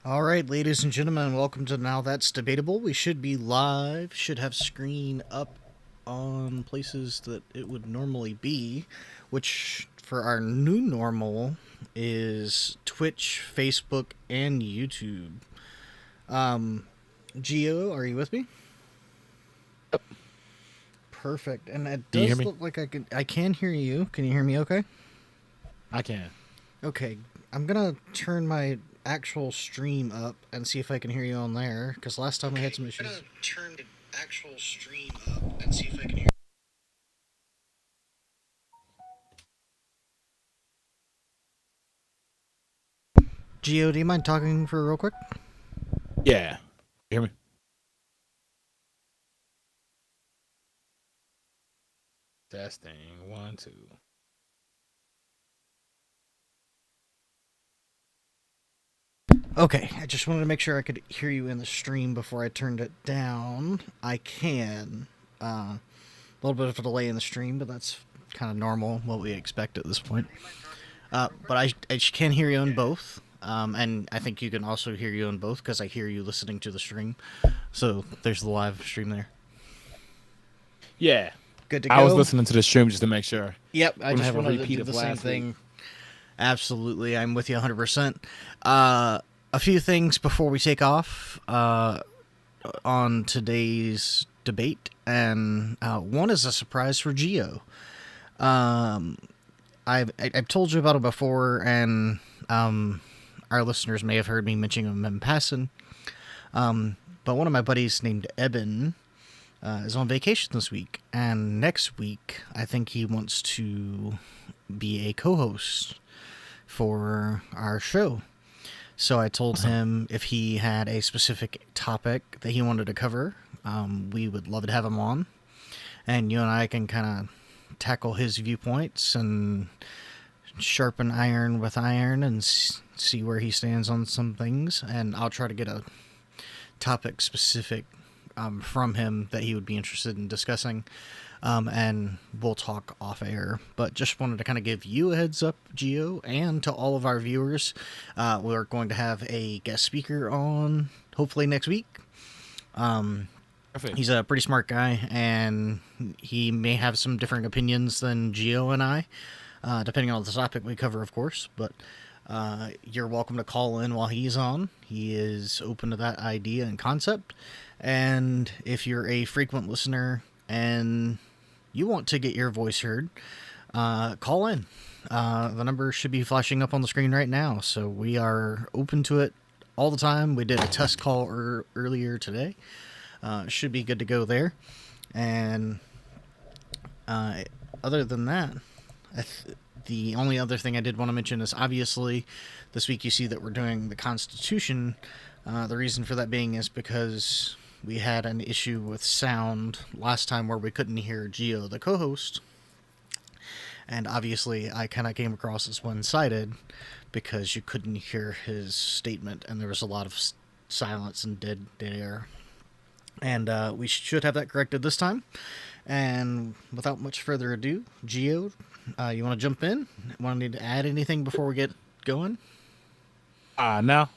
All right, ladies and gentlemen, welcome to Now That's Debatable. We should be live, should have screen up on places that it would normally be, which for our new normal is Twitch, Facebook, and YouTube. Geo, are you with me? Yep. Perfect. And it Can you hear does me? look like I can hear you. Can you hear me okay? I can. Okay, I'm gonna turn my actual stream up and see if I can hear you on there, because last time we had some issues. I'm gonna turn the actual stream up and see if I can hear. Geo, do you mind talking for real quick? Yeah. You hear me? Testing. 1, 2. Okay, I just wanted to make sure I could hear you in the stream before I turned it down. I can. A little bit of a delay in the stream, but that's kind of normal, what we expect at this point. But I can hear you on both. And I think you can also hear you on both because I hear you listening to the stream. So there's the live stream there. Yeah. Good to go. I was listening to the stream just to make sure. Yep, I just have a wanted to repeat do of the same last thing. week. Absolutely, I'm with you 100%. A few things before we take off on today's debate, and one is a surprise for Geo. I've told you about it before, and our listeners may have heard me mention him in passing. But one of my buddies named Eben is on vacation this week, and next week I think he wants to be a co-host for our show. So I told him if he had a specific topic that he wanted to cover, we would love to have him on, and you and I can kind of tackle his viewpoints and sharpen iron with iron and see where he stands on some things. And I'll try to get a topic specific from him that he would be interested in discussing, and we'll talk off air. But just wanted to kind of give you a heads up, Geo, and to all of our viewers. We're going to have a guest speaker on hopefully next week. He's a pretty smart guy, and he may have some different opinions than Geo and I, depending on the topic we cover, of course. But you're welcome to call in while he's on. He is open to that idea and concept. And if you're a frequent listener and you want to get your voice heard, call in. The number should be flashing up on the screen right now. So we are open to it all the time. We did a test call earlier today. Should be good to go there. And other than that, the only other thing I did want to mention is obviously this week you see that we're doing the Constitution. The reason for that being is because we had an issue with sound last time where we couldn't hear Geo, the co-host. And obviously I kind of came across as one-sided because you couldn't hear his statement and there was a lot of silence and dead air. And we should have that corrected this time. And without much further ado, Geo, you want to jump in? Want to add anything before we get going? No.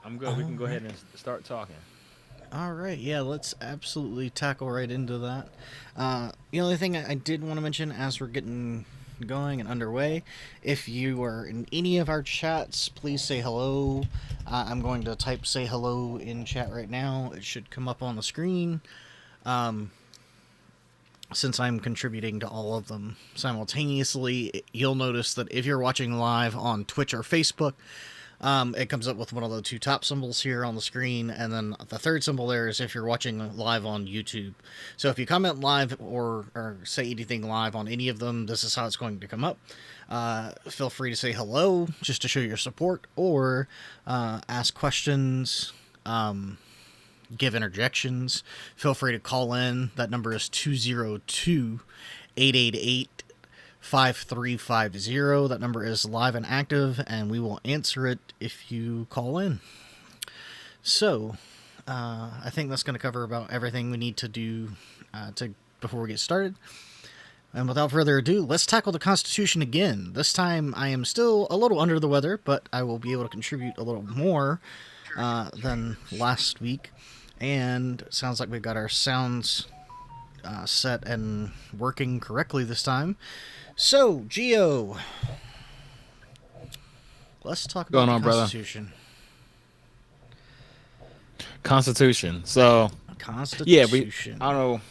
I'm good. We can go ahead and start talking. All right, yeah, let's absolutely tackle right into that. The only thing I did want to mention as we're getting going and underway, if you are in any of our chats, please say hello. I'm going to type say hello in chat right now. It should come up on the screen. Since I'm contributing to all of them simultaneously, you'll notice that if you're watching live on Twitch or Facebook, it comes up with one of the two top symbols here on the screen, and then the third symbol there is if you're watching live on YouTube. So if you comment live or say anything live on any of them, this is how it's going to come up. Feel free to say hello just to show your support, or ask questions, give interjections. Feel free to call in. That number is 202-888 5350. That number is live and active, and we will answer it if you call in. So, I think that's going to cover about everything we need to do before we get started. And without further ado, let's tackle the Constitution again. This time I am still a little under the weather, but I will be able to contribute a little more than last week. And it sounds like we've got our sounds set and working correctly this time. So, Gio, let's talk about the Constitution. Constitution. So, Constitution. I don't know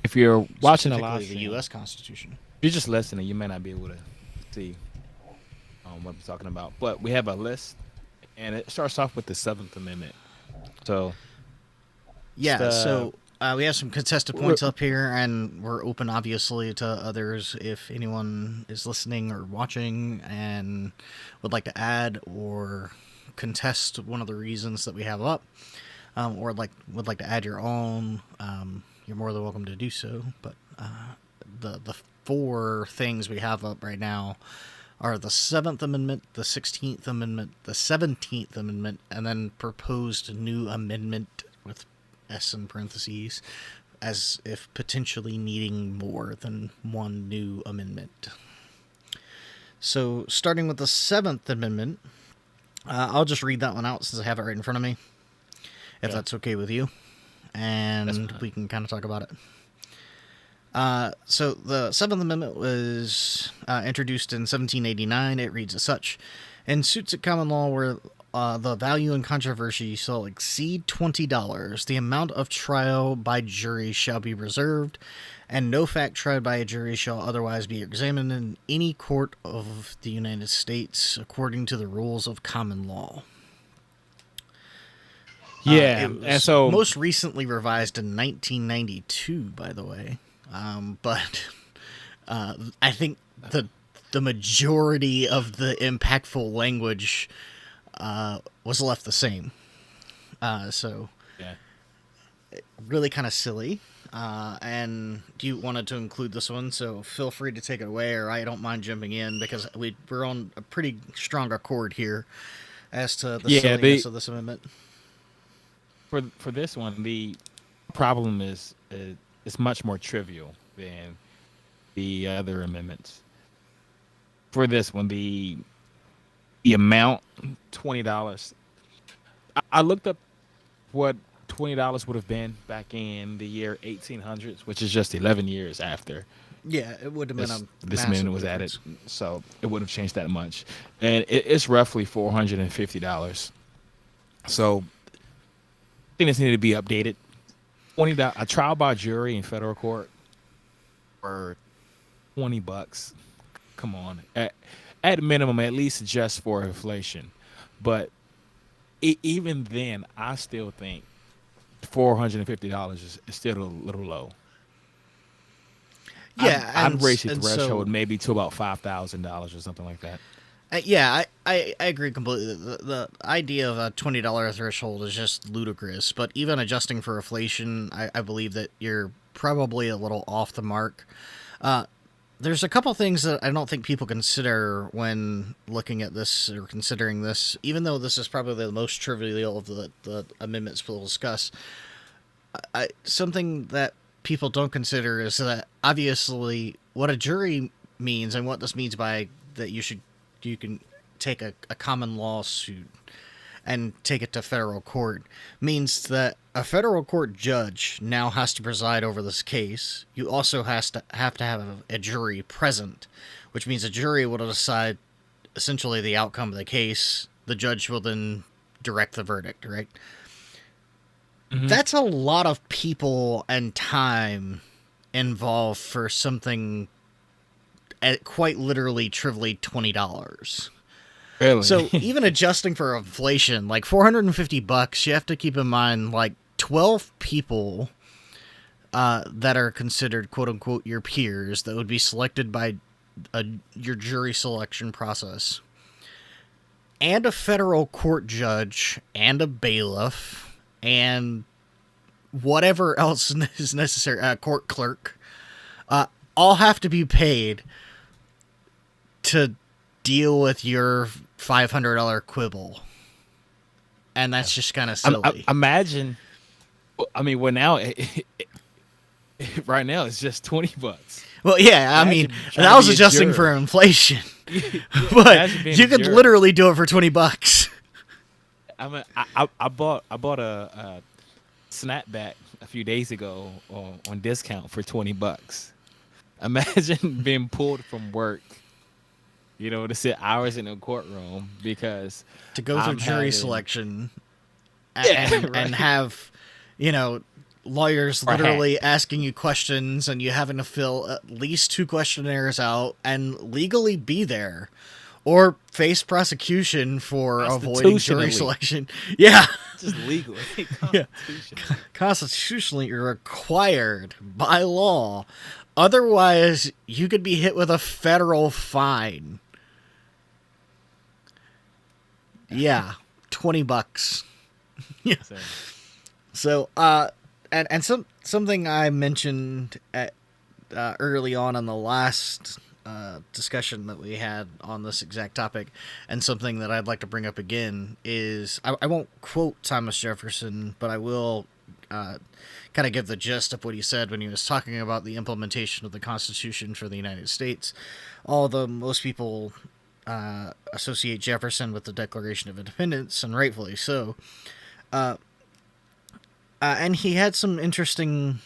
if you're watching the U.S. Constitution. If you're just listening, you may not be able to see what we're talking about. But we have a list, and it starts off with the 7th Amendment. So, yeah, we have some contested points up here, and we're open, obviously, to others if anyone is listening or watching and would like to add or contest one of the reasons that we have up, or would like to add your own. You're more than welcome to do so. But the 4 things we have up right now are the 7th Amendment, the 16th Amendment, the 17th Amendment, and then proposed new amendment with S in parentheses, as if potentially needing more than one new amendment. So, starting with the 7th Amendment, I'll just read that one out since I have it right in front of me, if that's okay with you, and we can kind of talk about it. So, the 7th Amendment was introduced in 1789. It reads as such: in suits at common law where the value in controversy shall exceed $20, the amount of trial by jury shall be reserved, and no fact tried by a jury shall otherwise be examined in any court of the United States according to the rules of common law. Yeah, and so most recently revised in 1992, by the way. But I think the majority of the impactful language was left the same. So really kind of silly. And you wanted to include this one, so feel free to take it away, or I don't mind jumping in, because we're on a pretty strong accord here as to the silliness of this amendment. For this one, the problem is much more trivial than the other amendments. For this one, the amount, $20. I looked up what $20 would have been back in the year 1800s, which is just 11 years after. Yeah, it would have been this amendment was added, so it wouldn't have changed that much, and it's roughly $450. So I think this needed to be updated. $20 a trial by jury in federal court for $20. Come on, at minimum, at least adjust for inflation. But even then, I still think $450 is still a little low. Yeah, I'd raise the threshold maybe to about $5,000 or something like that. Yeah, I agree completely. The idea of a $20 threshold is just ludicrous, but even adjusting for inflation, I believe that you're probably a little off the mark. There's a couple things that I don't think people consider when looking at this or considering this, even though this is probably the most trivial of the amendments we'll discuss. Something that people don't consider is that obviously what a jury means, and what this means by that you can take a common law suit and take it to federal court, means that a federal court judge now has to preside over this case. You also have to have a jury present, which means a jury will decide essentially the outcome of the case. The judge will then direct the verdict, right? Mm-hmm. That's a lot of people and time involved for something at quite literally trivially $20. Really? So even adjusting for inflation, like $450, you have to keep in mind like 12 people that are considered quote unquote your peers that would be selected by your jury selection process, and a federal court judge and a bailiff and whatever else is necessary, a court clerk, all have to be paid to deal with your $500 quibble. And that's just kind of silly. Imagine, I mean, well, now, right now it's just $20. Well, yeah, I mean, Imagine trying that to was be a adjusting juror. for inflation, Yeah, but imagine being you a could juror. literally do it for $20. I bought a snapback a few days ago on discount for $20. Imagine being pulled from work, to sit hours in a courtroom because To go through I'm jury having selection yeah and right have, you know, lawyers or hack. literally asking you questions and you having to fill at least 2 questionnaires out and legally be there or face prosecution for avoiding jury Constitutionally, selection. Yeah. just legally, Yeah. constitutionally. Constitutionally required by law. Otherwise, you could be hit with a federal fine. Yeah. $20. Yeah. So, So, and something I mentioned at early on in the last discussion that we had on this exact topic, and something that I'd like to bring up again is I won't quote Thomas Jefferson, but I will kind of give the gist of what he said when he was talking about the implementation of the Constitution for the United States. Although most people associate Jefferson with the Declaration of Independence, and rightfully so. And he had some interesting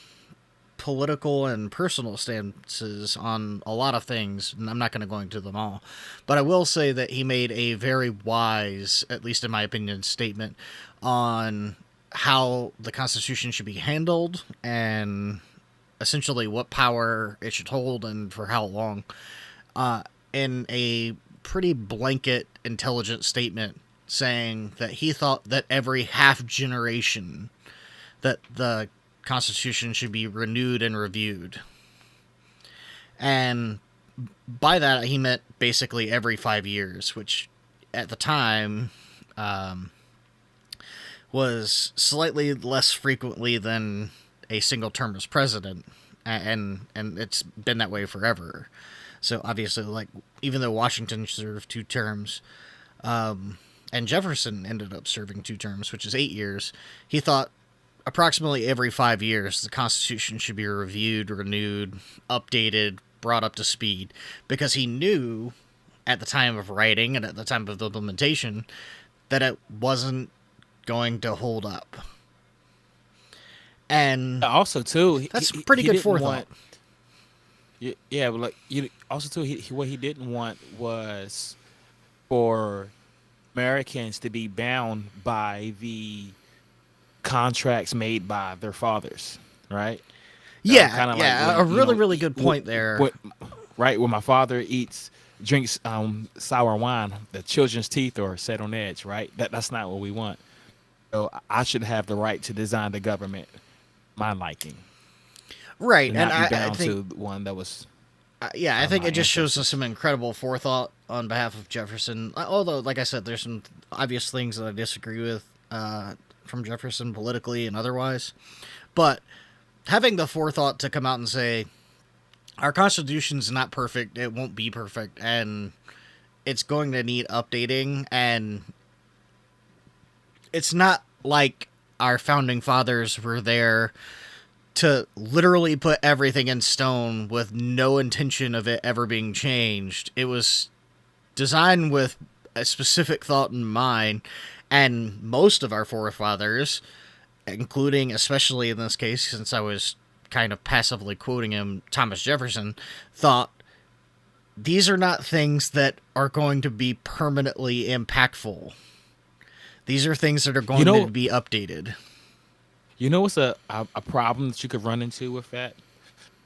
political and personal stances on a lot of things, and I'm not going to go into them all. But I will say that he made a very wise, at least in my opinion, statement on how the Constitution should be handled and essentially what power it should hold and for how long, in a pretty blanket, intelligent statement saying that he thought that every half generation that the Constitution should be renewed and reviewed. And by that, he meant basically every 5 years, which at the time was slightly less frequently than a single term as president. And it's been that way forever. So obviously, like, even though Washington served 2 terms, and Jefferson ended up serving 2 terms, which is 8 years, he thought approximately every 5 years, the Constitution should be reviewed, renewed, updated, brought up to speed, because he knew at the time of writing and at the time of the implementation that it wasn't going to hold up. And also too, that's pretty good didn't forethought. yeah, but like also too, what he didn't want was for Americans to be bound by the contracts made by their fathers, right? Yeah, Kind of like yeah, a when really, really good point there. right when my father drinks sour wine, the children's teeth are set on edge, right? That's not what we want. So I should have the right to design the government my liking, Right, and and not be I bound think, to one that was yeah, I think my it just shows us ancestors. some incredible forethought on behalf of Jefferson. Although, like I said, there's some obvious things that I disagree with from Jefferson politically and otherwise. But having the forethought to come out and say, our Constitution's not perfect, it won't be perfect, and it's going to need updating, and it's not like our founding fathers were there to literally put everything in stone with no intention of it ever being changed. It was designed with a specific thought in mind, and most of our forefathers, including, especially in this case, since I was kind of passively quoting him, Thomas Jefferson, thought these are not things that are going to be permanently impactful. These are things that are You going to know, be updated. what's a problem that you could run into with that?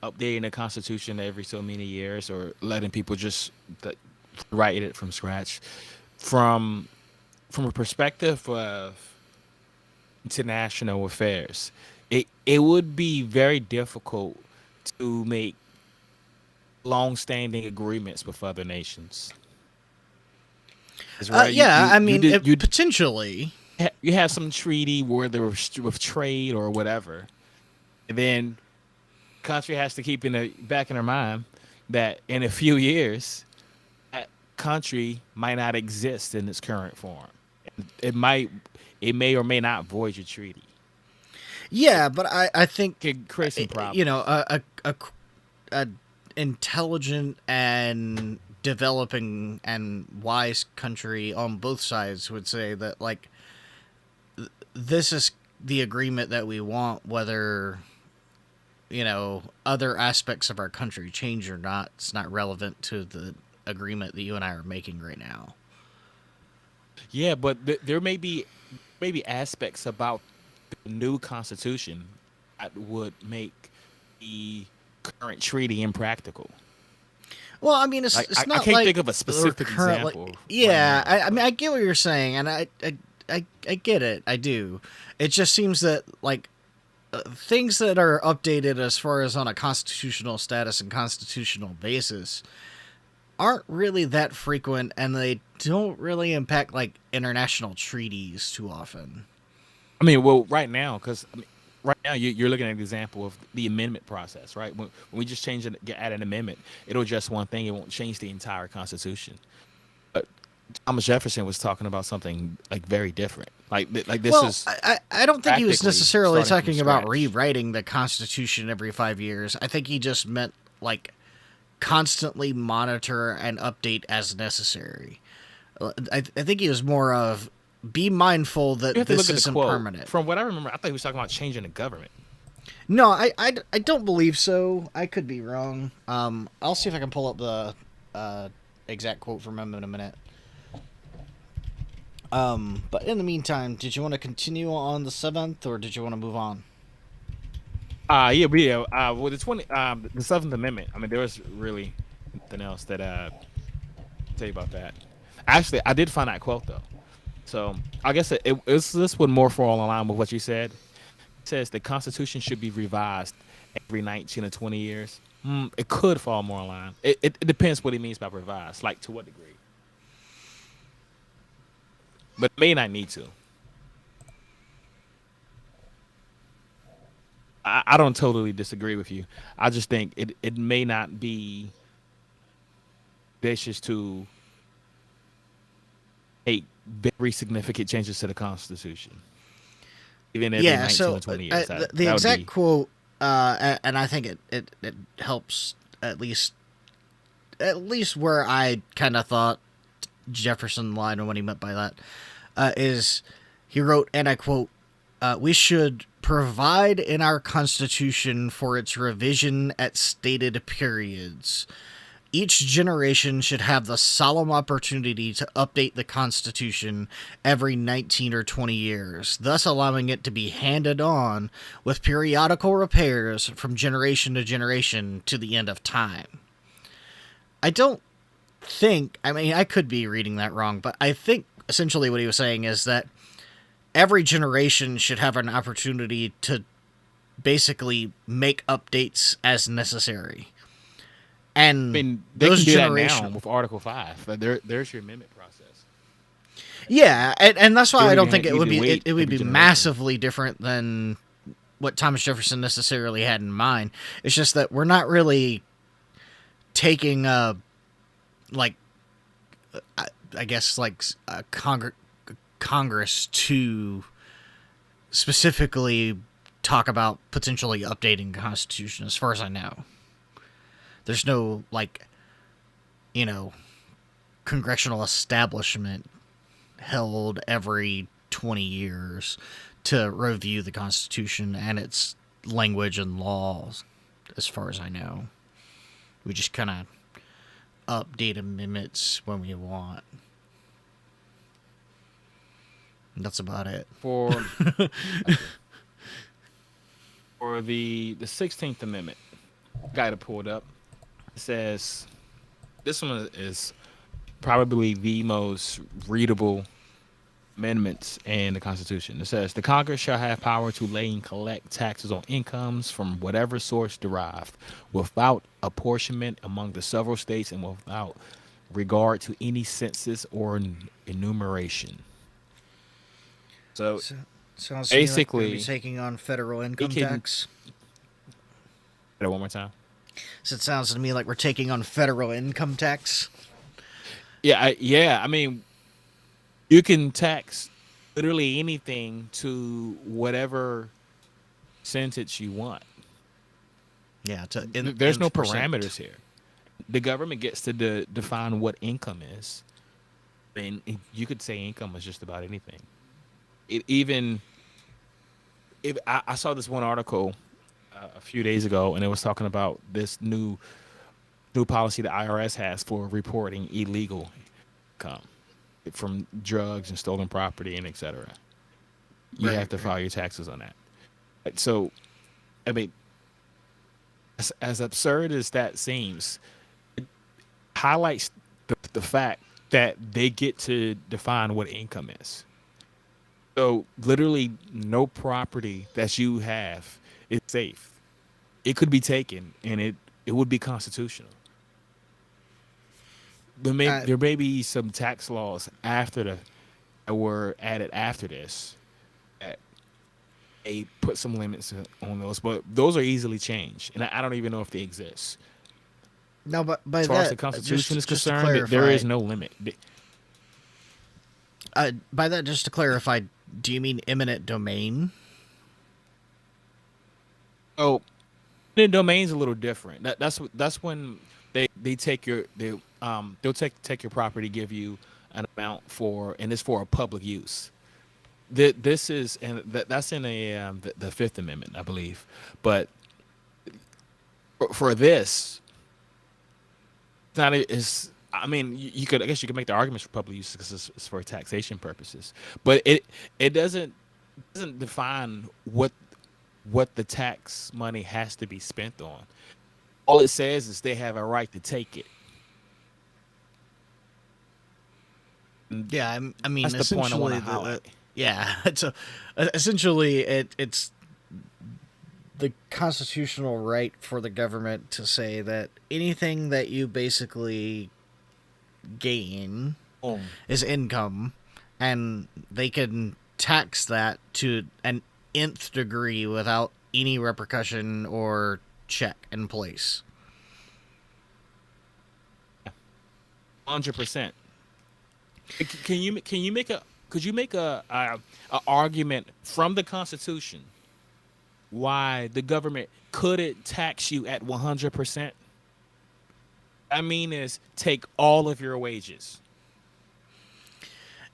Updating the Constitution every so many years, or letting people just write it from scratch, from a perspective of international affairs, it would be very difficult to make long-standing agreements with other nations. Is right. Yeah, I You mean, did potentially. you have some treaty where there was with trade or whatever, and then country has to keep in the back in their mind that in a few years that country might not exist in its current form. It may or may not void your treaty. Yeah, but I think Could create some you problems. know a intelligent and developing and wise country on both sides would say that, like, this is the agreement that we want, whether, you know, other aspects of our country change or not. It's not relevant to the agreement that you and I are making right now. Yeah, but there may be maybe aspects about the new constitution that would make the current treaty impractical. Well, I mean, it's Like it's I not can't like think of a we're specific currently. example right Yeah, now. I mean, I get what you're saying, and I get it. I do. It just seems that, like, things that are updated as far as on a constitutional status and constitutional basis aren't really that frequent, and they don't really impact, like, international treaties too often. I mean, well, right now, because I mean, right now you're looking at an example of the amendment process, right? When we just change it, add an amendment, it'll adjust one thing. It won't change the entire Constitution. But Thomas Jefferson was talking about something like very different. Like this Well, is I don't think he was practically necessarily starting from talking about scratch. rewriting the Constitution every 5 years. I think he just meant, like, constantly monitor and update as necessary. I think he was more of be mindful You that have to this look at the isn't quote. permanent. From what I remember, I thought he was talking about changing the government. No, I don't believe so. I could be wrong. I'll see if I can pull up the exact quote from him in a minute. But in the meantime, did you want to continue on the 7th, or did you want to move on? Yeah, but yeah. Well, the Seventh Amendment. I mean, there was really nothing else that tell you about that. Actually, I did find that quote though. So I guess it's this one more fall in line with what you said. It says the Constitution should be revised every 19 or 20 years. It could fall more in line. It depends what he means by revised, like to what degree. But it may not need to. I don't totally disagree with you. I just think it may not be vicious to make very significant changes to the Constitution, even every Yeah, 19 so or 20 years. the That would exact be quote, and I think it helps at least where I kind of thought Jefferson lied on what he meant by that, is he wrote, and I quote, "We should provide in our Constitution for its revision at stated periods. Each generation should have the solemn opportunity to update the Constitution every 19 or 20 years, thus allowing it to be handed on with periodical repairs from generation to generation to the end of time." I don't think, I mean, I could be reading that wrong, but I think essentially what he was saying is that every generation should have an opportunity to basically make updates as necessary. I And mean, they those can do that now generation, with Article 5. But there's your amendment process. yeah, and that's You why I don't don't even think have, it you would need to be wait it would every be generation. massively different than what Thomas Jefferson necessarily had in mind. It's just that we're not really taking like I guess like a Congress to specifically talk about potentially updating the Constitution. As far as I know, there's no, like, you know, congressional establishment held every 20 years to review the Constitution and its language and laws. As far as I know, we just kind of update amendments when we want. That's about it. For for the 16th Amendment, got it pulled up. It says this one is probably the most readable amendments in the Constitution. It says the Congress shall have power to lay and collect taxes on incomes from whatever source derived, without apportionment among the several states and without regard to any census or enumeration. So So, sounds to me like we're going to be basically, taking on federal it income can. tax. Say that one more time. So it sounds to me like we're taking on federal income tax. Yeah. I mean, you can tax literally anything to whatever percentage you want. Yeah, to There's no percent. parameters here. the government gets to define what income is. And you could say income is just about anything. It even if I saw this one article a few days ago, and it was talking about this new policy the IRS has for reporting illegal income from drugs and stolen property and etc. You Right, have to right. file your taxes on that. So, I mean, as absurd as that seems, highlights the fact that they get to define what income is. So, literally, no property that you have is safe. It could be taken, and it would be constitutional. Uh, There may be some tax laws after that were added after this that they put some limits on those, but those are easily changed, and I don't even know if they exist. Now, but by As far as the that, Constitution is just to concerned, there clarify, is no limit. just to clarify, do you mean eminent domain? Oh, the domain's a little different. That's when they take they'll take your property, give you an amount for, and it's for a public use. This is, and that's in the Fifth Amendment, I believe. But for this, it's not is. I mean, you could, I guess you could make the arguments for public use because it's for taxation purposes, but it doesn't define what the tax money has to be spent on. All it says is they have a right to take it. And Yeah, I mean, that's the point I want essentially, to highlight. yeah, essentially it's the constitutional right for the government to say that anything that you basically gain Boom. is income, and they can tax that to an nth degree without any repercussion or check in place. 100%. Can you make a could you make a argument from the Constitution why the government couldn't tax you at 100%? I mean, is take all of your wages.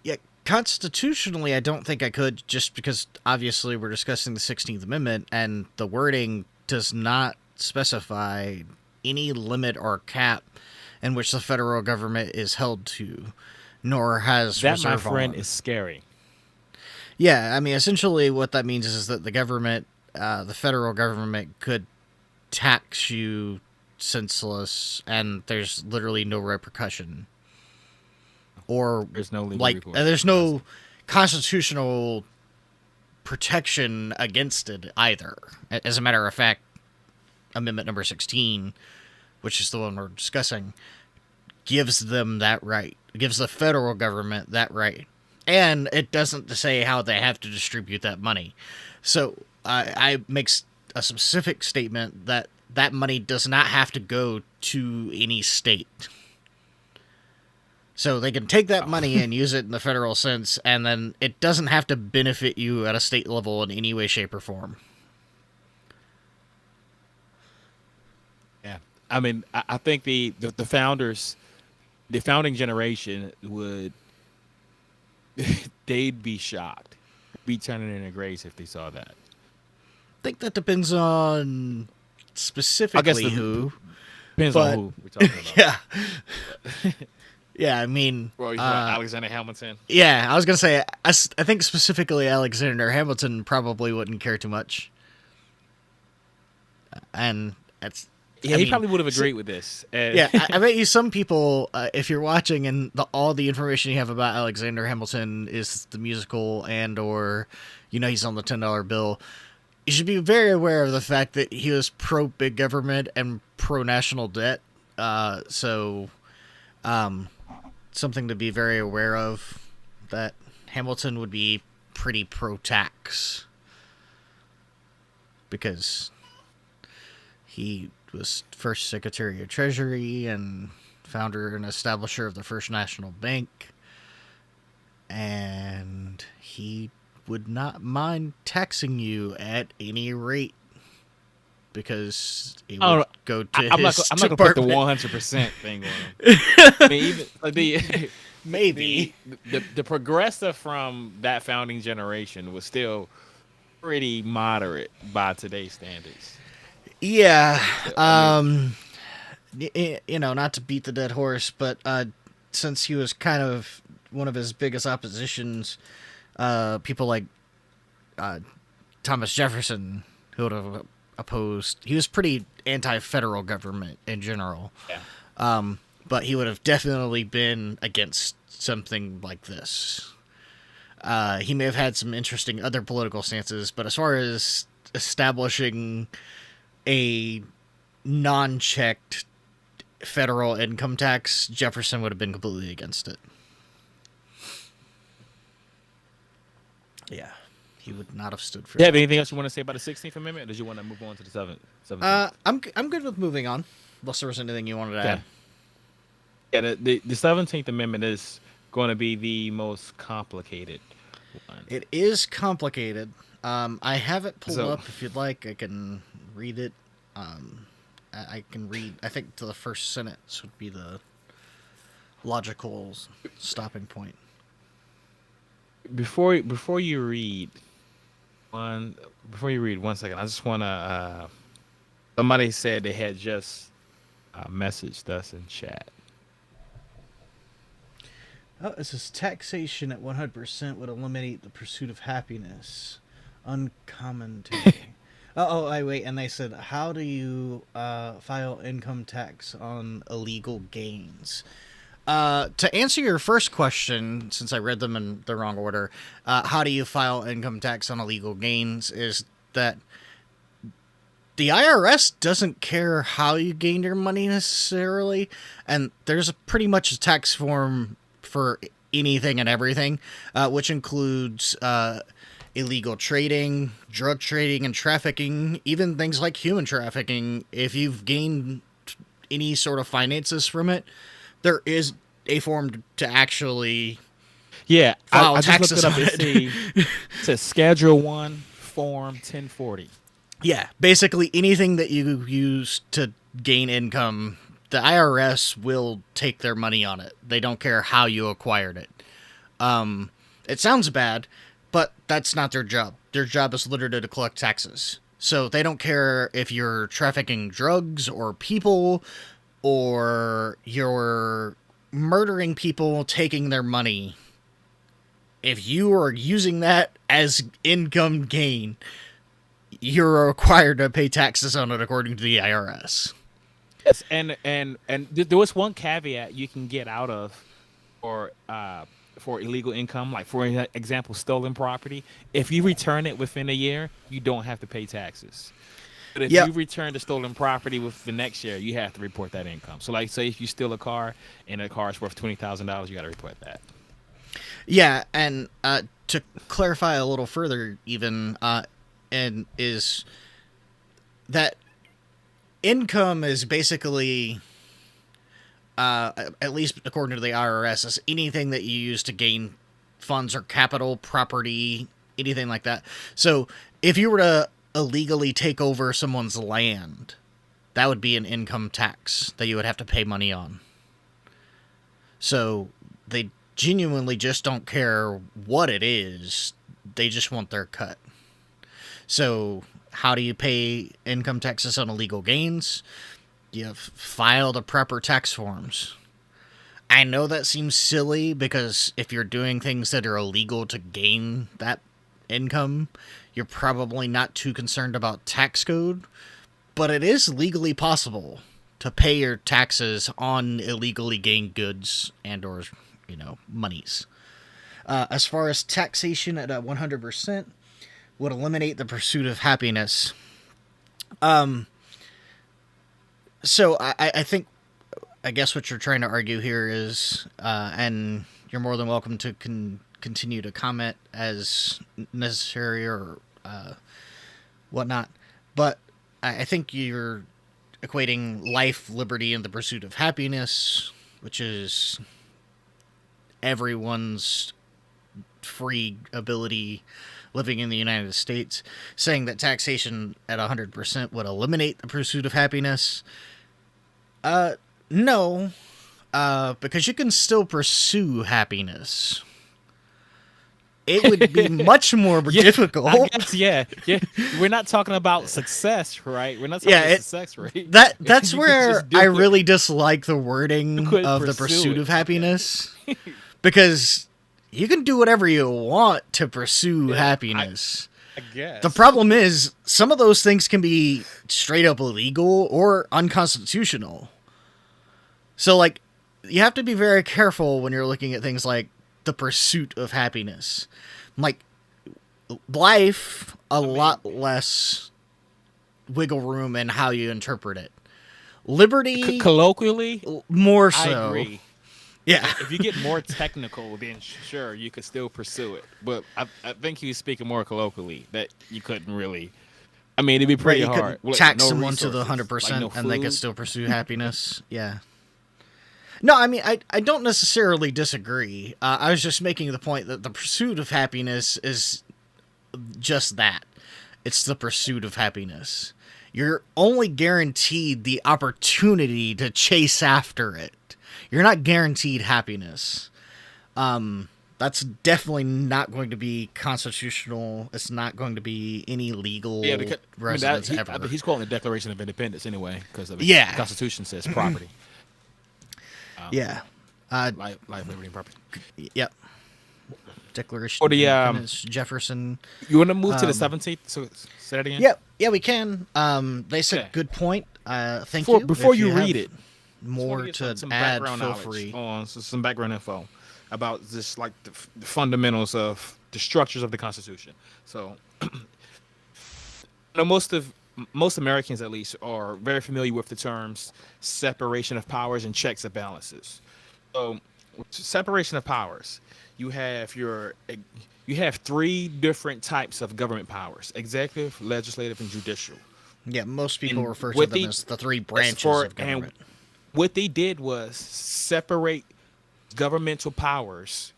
Yeah, constitutionally, I don't think I could, just because obviously we're discussing the 16th Amendment, and the wording does not specify any limit or cap in which the federal government is held to, nor has That, my reserve friend, on. is scary. Yeah, I mean, essentially what that means is that the government, the federal government, could tax you senseless, and there's literally no repercussion. Or, There's no legal like, recourse. there's no constitutional protection against it either. As a matter of fact, Amendment number 16, which is the one we're discussing, gives them that right. It gives the federal government that right. And it doesn't say how they have to distribute that money. So I makes a specific statement that that money does not have to go to any state. So they can take that money and use it in the federal sense, and then it doesn't have to benefit you at a state level in any way, shape, or form. Yeah, I mean, I think the founders, the founding generation would they'd be shocked, be turning in their graves if they saw that. I think that depends on specifically who. Depends But- on who we're talking about. Yeah. Yeah, I mean, Bro, you talking about Alexander Hamilton? yeah, I was gonna say, I think specifically Alexander Hamilton probably wouldn't care too much, and that's Yeah, I he mean, probably would have agreed with this. yeah. I bet you some people, if you're watching and all the information you have about Alexander Hamilton is the musical or he's on the $10 bill, you should be very aware of the fact that he was pro big government and pro national debt. So something to be very aware of, that Hamilton would be pretty pro-tax because he was first Secretary of Treasury and founder and establisher of the First National Bank, and he would not mind taxing you at any rate. because it I don't would know. go to I'm not. his I'm not gonna put the department. 100% thing on him. I mean, even like Maybe. the progressive from that founding generation was still pretty moderate by today's standards. Yeah. I mean, Not to beat the dead horse, but since he was kind of one of his biggest oppositions, people like uh, Thomas Jefferson, who would have opposed, he was pretty anti-federal government in general. yeah. But he would have definitely been against something like this. He may have had some interesting other political stances, but as far as establishing a non-checked federal income tax, Jefferson would have been completely against it. Yeah, he would not have stood for Do you have that. anything else you want to say about the 16th Amendment, or did you want to move on to the 17th? I'm good with moving on. Unless there was anything you wanted to Okay. add. Yeah, the 17th Amendment is going to be the most complicated one. It is complicated. I have it pulled So up. If you'd like, I can read it. I can read. I think to the first sentence would be the logical stopping point. before you read one, one second, I just want to. Somebody said they had just messaged us in chat. Oh, it says taxation at 100% would eliminate the pursuit of happiness. Uncommentary. I wait. And they said, how do you file income tax on illegal gains? To answer your first question, since I read them in the wrong order, how do you file income tax on illegal gains? Is that the IRS doesn't care how you gain your money necessarily, and there's pretty much a tax form for anything and everything, which includes illegal trading, drug trading, and trafficking, even things like human trafficking. If you've gained any sort of finances from it, there is a form to actually Yeah, file I just looked taxes it up. on It says Schedule 1, Form 1040. Yeah, basically anything that you use to gain income, the IRS will take their money on it. They don't care how you acquired it. It sounds bad, but that's not their job. Their job is literally to collect taxes. So they don't care if you're trafficking drugs or people, or you're murdering people, taking their money. If you are using that as income gain, you're required to pay taxes on it according to the IRS. Yes, and there was one caveat you can get out of for illegal income, like for example, stolen property. If you return it within a year, you don't have to pay taxes. But if Yep. you return the stolen property with the next year, you have to report that income. So, like, say if you steal a car and the car is worth $20,000, you got to report that. Yeah, and to clarify a little further, even, and is that income is basically, at least according to the IRS, is anything that you use to gain funds or capital, property, anything like that. So if you were to illegally take over someone's land, that would be an income tax that you would have to pay money on. So they genuinely just don't care what it is. They just want their cut. So how do you pay income taxes on illegal gains? You file the proper tax forms. I know that seems silly because if you're doing things that are illegal to gain that income, you're probably not too concerned about tax code, but it is legally possible to pay your taxes on illegally gained goods and or, monies. As far as taxation at 100% would eliminate the pursuit of happiness. So I think, I guess what you're trying to argue here is, and you're more than welcome to continue to comment as necessary or whatnot, but I think you're equating life, liberty, and the pursuit of happiness, which is everyone's free ability living in the United States, saying that taxation at 100% would eliminate the pursuit of happiness. No, because you can still pursue happiness. It would be much more difficult. I guess, yeah. We're not talking about success, right? We're not talking about success rate. That's where I really dislike the wording of the pursuit of happiness. Because you can do whatever you want to pursue happiness. I guess. The problem is, some of those things can be straight up illegal or unconstitutional. So, like, you have to be very careful when you're looking at things like the pursuit of happiness. Like, life, lot less wiggle room in how you interpret it. Liberty, colloquially, more so. I agree. Yeah. If you get more technical, then sure, you could still pursue it. But I think he was speaking more colloquially, that you couldn't really. I mean, it'd be pretty hard. Tax someone to the 100%, and they could still pursue happiness. Yeah. No, I mean, I don't necessarily disagree. I was just making the point that the pursuit of happiness is just that. It's the pursuit of happiness. You're only guaranteed the opportunity to chase after it. You're not guaranteed happiness. That's definitely not going to be constitutional. It's not going to be any legal residence ever. I mean, he's calling the Declaration of Independence anyway, because the Constitution says property. Life, liberty, and property. Yep. Declaration of Independence, Jefferson. You want to move to the 17th? So say that again? Yep. Yeah, we can. They said good point. Thank you. Before you read it, more to add, feel free. Some background info about this, like the fundamentals of the structures of the Constitution. So, most Americans, at least, are very familiar with the terms separation of powers and checks and balances. So, separation of powers, you have three different types of government powers: executive, legislative, and judicial. Yeah, most people refer to them as the three branches of government. And what they did was separate governmental powers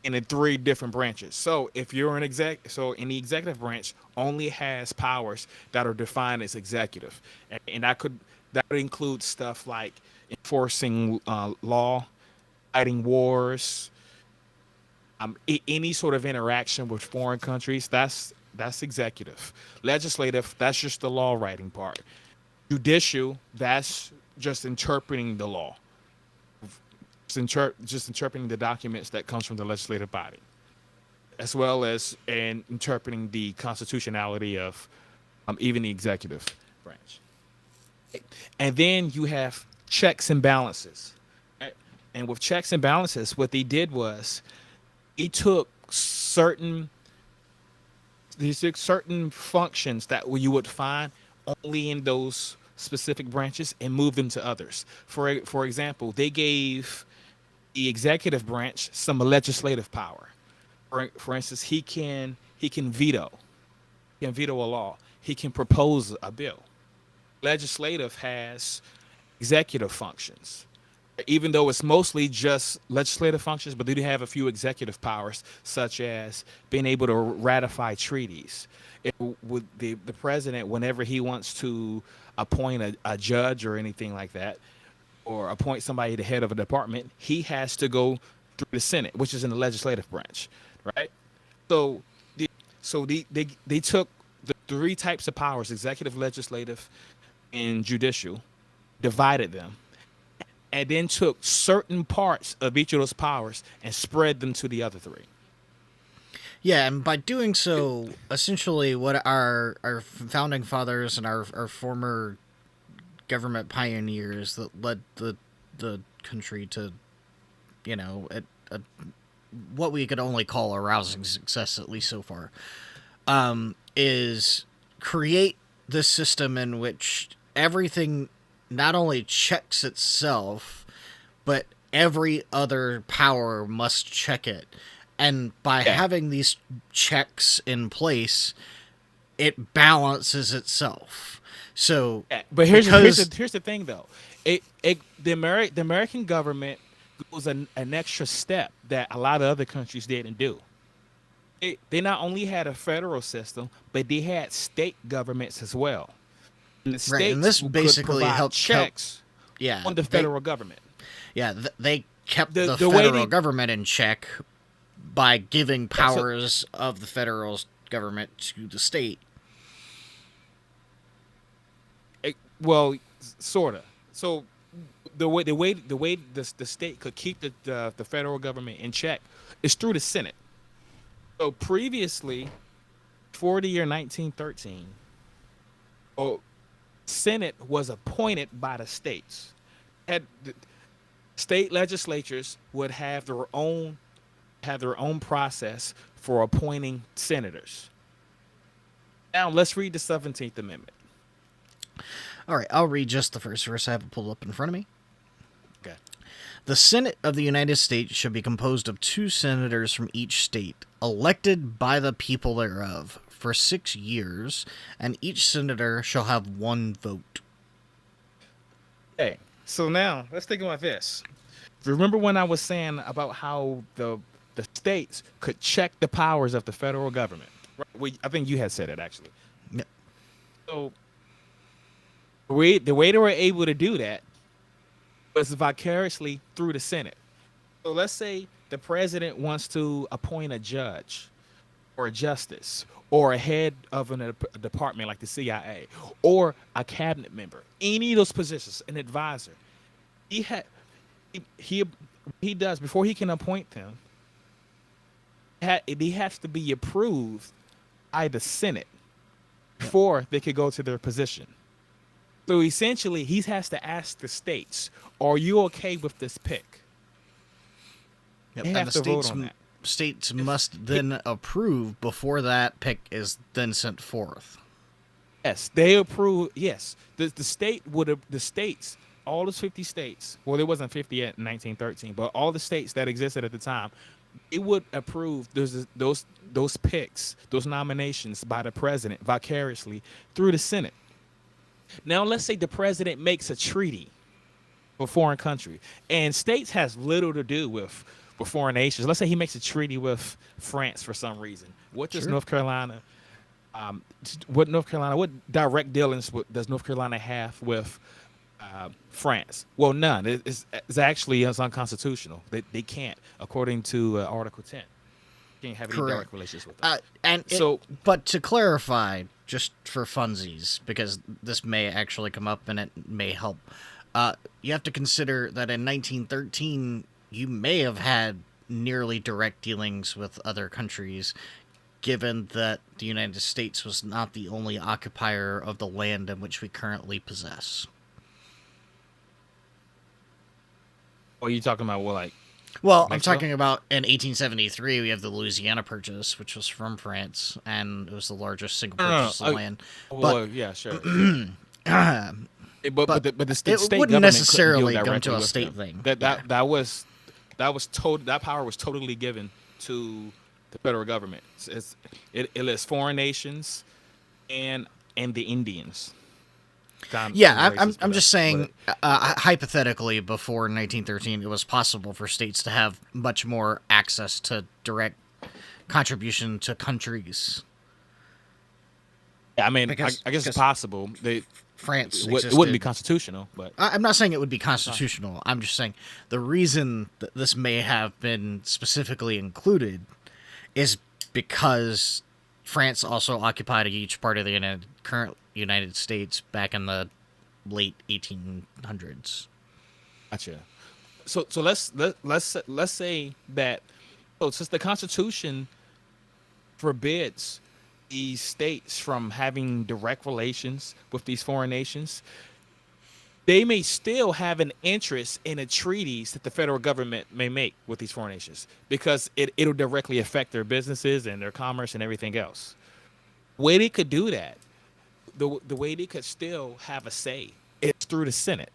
into three different branches. So if you're in the executive branch only has powers that are defined as executive, and that would include stuff like enforcing law, fighting wars, any sort of interaction with foreign countries. That's executive. Legislative, that's just the law writing part. Judicial, that's just interpreting the law. Just interpreting the documents that comes from the legislative body, as well as interpreting the constitutionality of even the executive branch. And then you have checks and balances. And with checks and balances, what they did was they took certain functions that you would find only in those specific branches and moved them to others. For example, they gave the executive branch some legislative power. For instance, he can veto. He can veto a law. He can propose a bill. Legislative has executive functions, even though it's mostly just legislative functions, but they do have a few executive powers, such as being able to ratify treaties. The president, whenever he wants to appoint a judge or anything like that, or appoint somebody the head of a department, he has to go through the Senate, which is in the legislative branch, right? So they took the three types of powers, executive, legislative, and judicial, divided them, and then took certain parts of each of those powers and spread them to the other three. Yeah, and by doing so, essentially what our founding fathers and our former government pioneers that led the country to, what we could only call a rousing success, at least so far, is create this system in which everything not only checks itself, but every other power must check it. And by having these checks in place, it balances itself. So, but here's the thing, though. The American government goes an extra step that a lot of other countries didn't do. they not only had a federal system, but they had state governments as well. And the Right, and states this could basically provide help. checks Yeah, on the federal government. they kept the The way federal they government in check by giving yeah, so powers of the federal government to the state. well, sorta. So the way the state could keep the federal government in check is through the Senate. So previously, for the year 1913, oh, Senate was appointed by the states. Had the state legislatures would have their own process for appointing senators. Now let's read the 17th Amendment. All right, I'll read just the first verse. I have it pulled up in front of me. Okay. The Senate of the United States shall be composed of 2 senators from each state, elected by the people thereof, for 6 years, and each senator shall have 1 vote. Okay. So now let's think about this. Remember when I was saying about how the states could check the powers of the federal government? Right? I think you had said it actually. Yep. So the way they were able to do that was vicariously through the Senate. So let's say the president wants to appoint a judge or a justice or a head of a department like the CIA or a cabinet member, any of those positions, an advisor. He had he does before he can appoint them. He has to be approved by the Senate before they could go to their position. So essentially, he has to ask the states, "Are you okay with this pick?" Yep. They And have the to vote on that. states must then approve before that pick is then sent forth. Yes, they approve. Yes, the state would have the states, all those 50 states. Well, there wasn't 50 yet in 1913, but all the states that existed at the time, it would approve those picks, those nominations by the president vicariously through the Senate. Now, let's say the president makes a treaty with a foreign country, and states has little to do with foreign nations. Let's say he makes a treaty with France for some reason. What does Sure. North Carolina? What direct dealings does North Carolina have with France? Well, none. It's unconstitutional. They can't, according to Article 10. Can't have any Correct. direct relations with them. So, but to clarify, just for funsies, because this may actually come up and it may help, you have to consider that in 1913, you may have had nearly direct dealings with other countries, given that the United States was not the only occupier of the land in which we currently possess. Or are you talking about like Well, I'm Mexico? talking about in 1873, we have the Louisiana Purchase, which was from France, and it was the largest single No, no, no. purchase of land. Well, yeah, sure. Uh, But the state it government wouldn't couldn't necessarily deal go directly to a with state them. thing. That power was totally given to the federal government. It lists foreign nations and the Indians. Yeah, I'm I'm just saying, but hypothetically, before 1913, it was possible for states to have much more access to direct contribution to countries. yeah, I mean, Because I guess it's possible. France It existed. wouldn't be constitutional, but I'm not saying it would be constitutional. I'm just saying the reason that this may have been specifically included is because France also occupied a huge part of the current United States back in the late 1800s. gotcha. So let's say that since the Constitution forbids these states from having direct relations with these foreign nations, they may still have an interest in the treaties that the federal government may make with these foreign nations because it'll directly affect their businesses and their commerce and everything else. Way they could do that, the way they could still have a say, is through the Senate.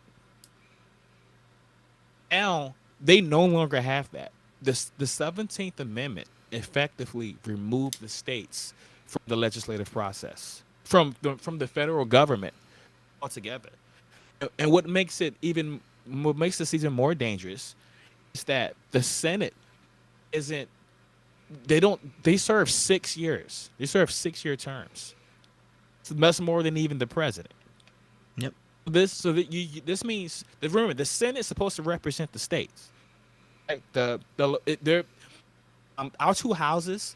Now they no longer have that. The 17th Amendment effectively removed the states from the legislative process, from the federal government altogether. And what makes this even more dangerous is that the Senate isn't they serve 6 years. They serve 6 year terms. So that's more than even the president. Yep. This means that, remember, the Senate is supposed to represent the states. Right? Our two houses,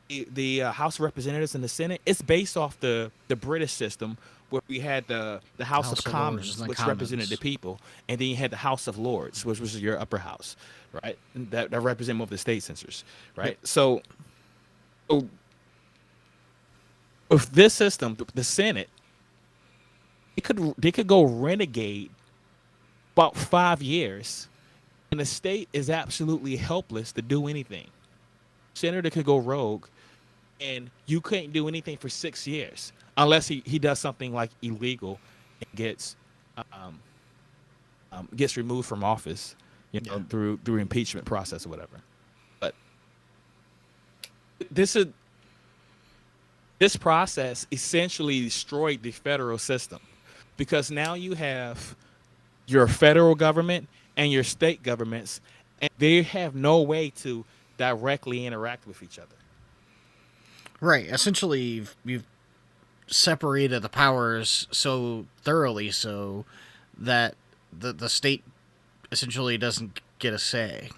the House of Representatives and the Senate, it's based off the British system, where we had the House of Commons, which represented the people, and then you had the House of Lords, which was your upper house, right? And that represent more of the state censors, right? Yep. So with this system, the Senate, they could go renegade about 5 years, and the state is absolutely helpless to do anything. Senator could go rogue, and you couldn't do anything for 6 years unless he does something like illegal and gets removed from office, through impeachment process or whatever. But this process essentially destroyed the federal system, because now you have your federal government and your state governments, and they have no way to directly interact with each other. Right. Essentially, you've separated the powers so thoroughly so that the state essentially doesn't get a say.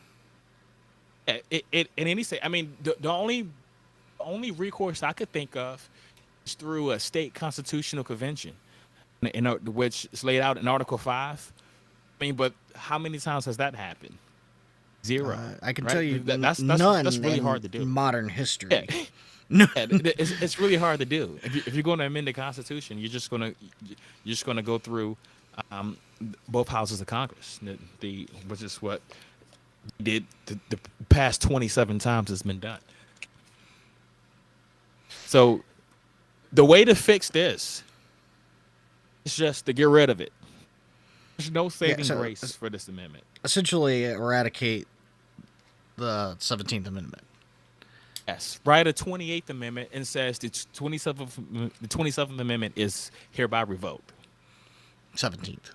In any state, I mean, the only recourse I could think of is through a state constitutional convention, which is laid out in Article 5. I mean, but how many times has that happened? Zero. I can right? tell you that's really hard to do. Modern history. Yeah. It's really hard to do. If you're going to amend the Constitution, you're just going to go through both houses of Congress, which is what we did the past 27 times it's been done. So the way to fix this is just to get rid of it. There's no saving grace for this amendment. Essentially, eradicate the 17th Amendment. Yes, write a 28th Amendment and says the 27th Amendment is hereby revoked. 17th.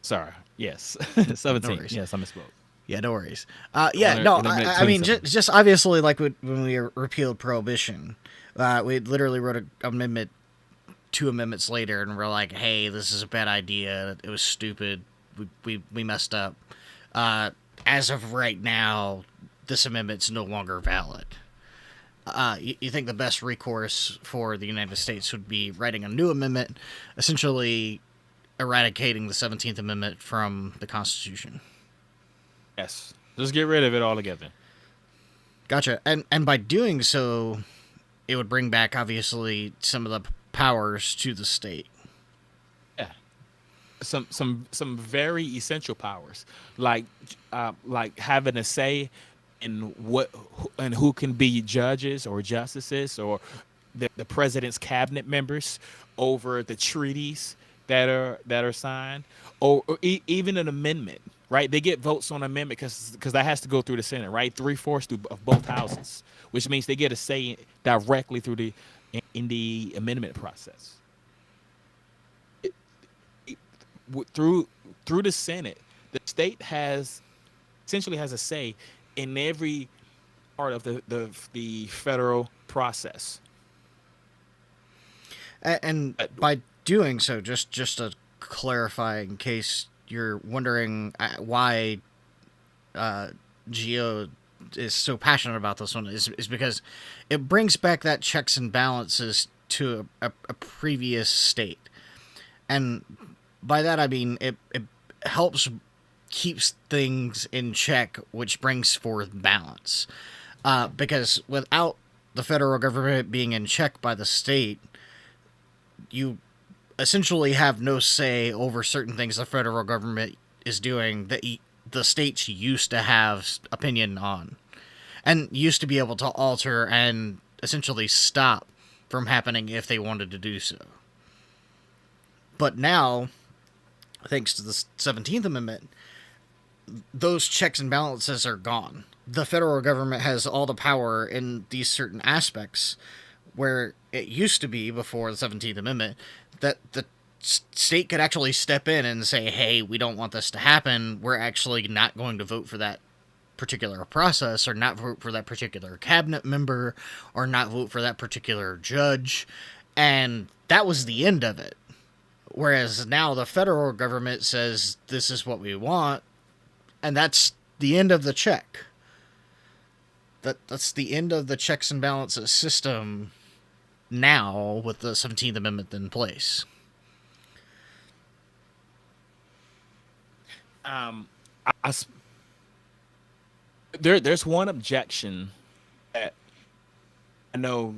Sorry. Yes. 17th. No, yes, I misspoke. Yeah, no worries. I mean, just obviously, like when we repealed Prohibition, we literally wrote an amendment 2 amendments later, and we're like, hey, this is a bad idea. It was stupid. We messed up. As of right now, this amendment's no longer valid. You think the best recourse for the United States would be writing a new amendment, essentially eradicating the 17th Amendment from the Constitution? Yes. Just get rid of it altogether. Gotcha. And by doing so, it would bring back, obviously, some of the powers to the state. Yeah. Some very essential powers, like having a say in who can be judges or justices, or the president's cabinet members over the treaties that are signed, or even an amendment. Right, they get votes on amendment because that has to go through the Senate, right? 3/4 of both houses, which means they get a say directly in the amendment process. Through the Senate, the state essentially has a say in every part of the federal process. And by doing so, just to clarify, in case you're wondering why Geo is so passionate about this one, is because it brings back that checks and balances to a previous state. And by that I mean it helps keeps things in check, which brings forth balance. Because without the federal government being in check by the state, you essentially have no say over certain things the federal government is doing that the states used to have opinion on, and used to be able to alter and essentially stop from happening if they wanted to do so. But now, thanks to the 17th Amendment, those checks and balances are gone. The federal government has all the power in these certain aspects, where it used to be, before the 17th Amendment, that the state could actually step in and say, hey, we don't want this to happen. We're actually not going to vote for that particular process, or not vote for that particular cabinet member, or not vote for that particular judge. And that was the end of it. Whereas now the federal government says this is what we want, and that's the end of the check. That's the end of the checks and balances system now with the 17th Amendment in place. There's one objection that I know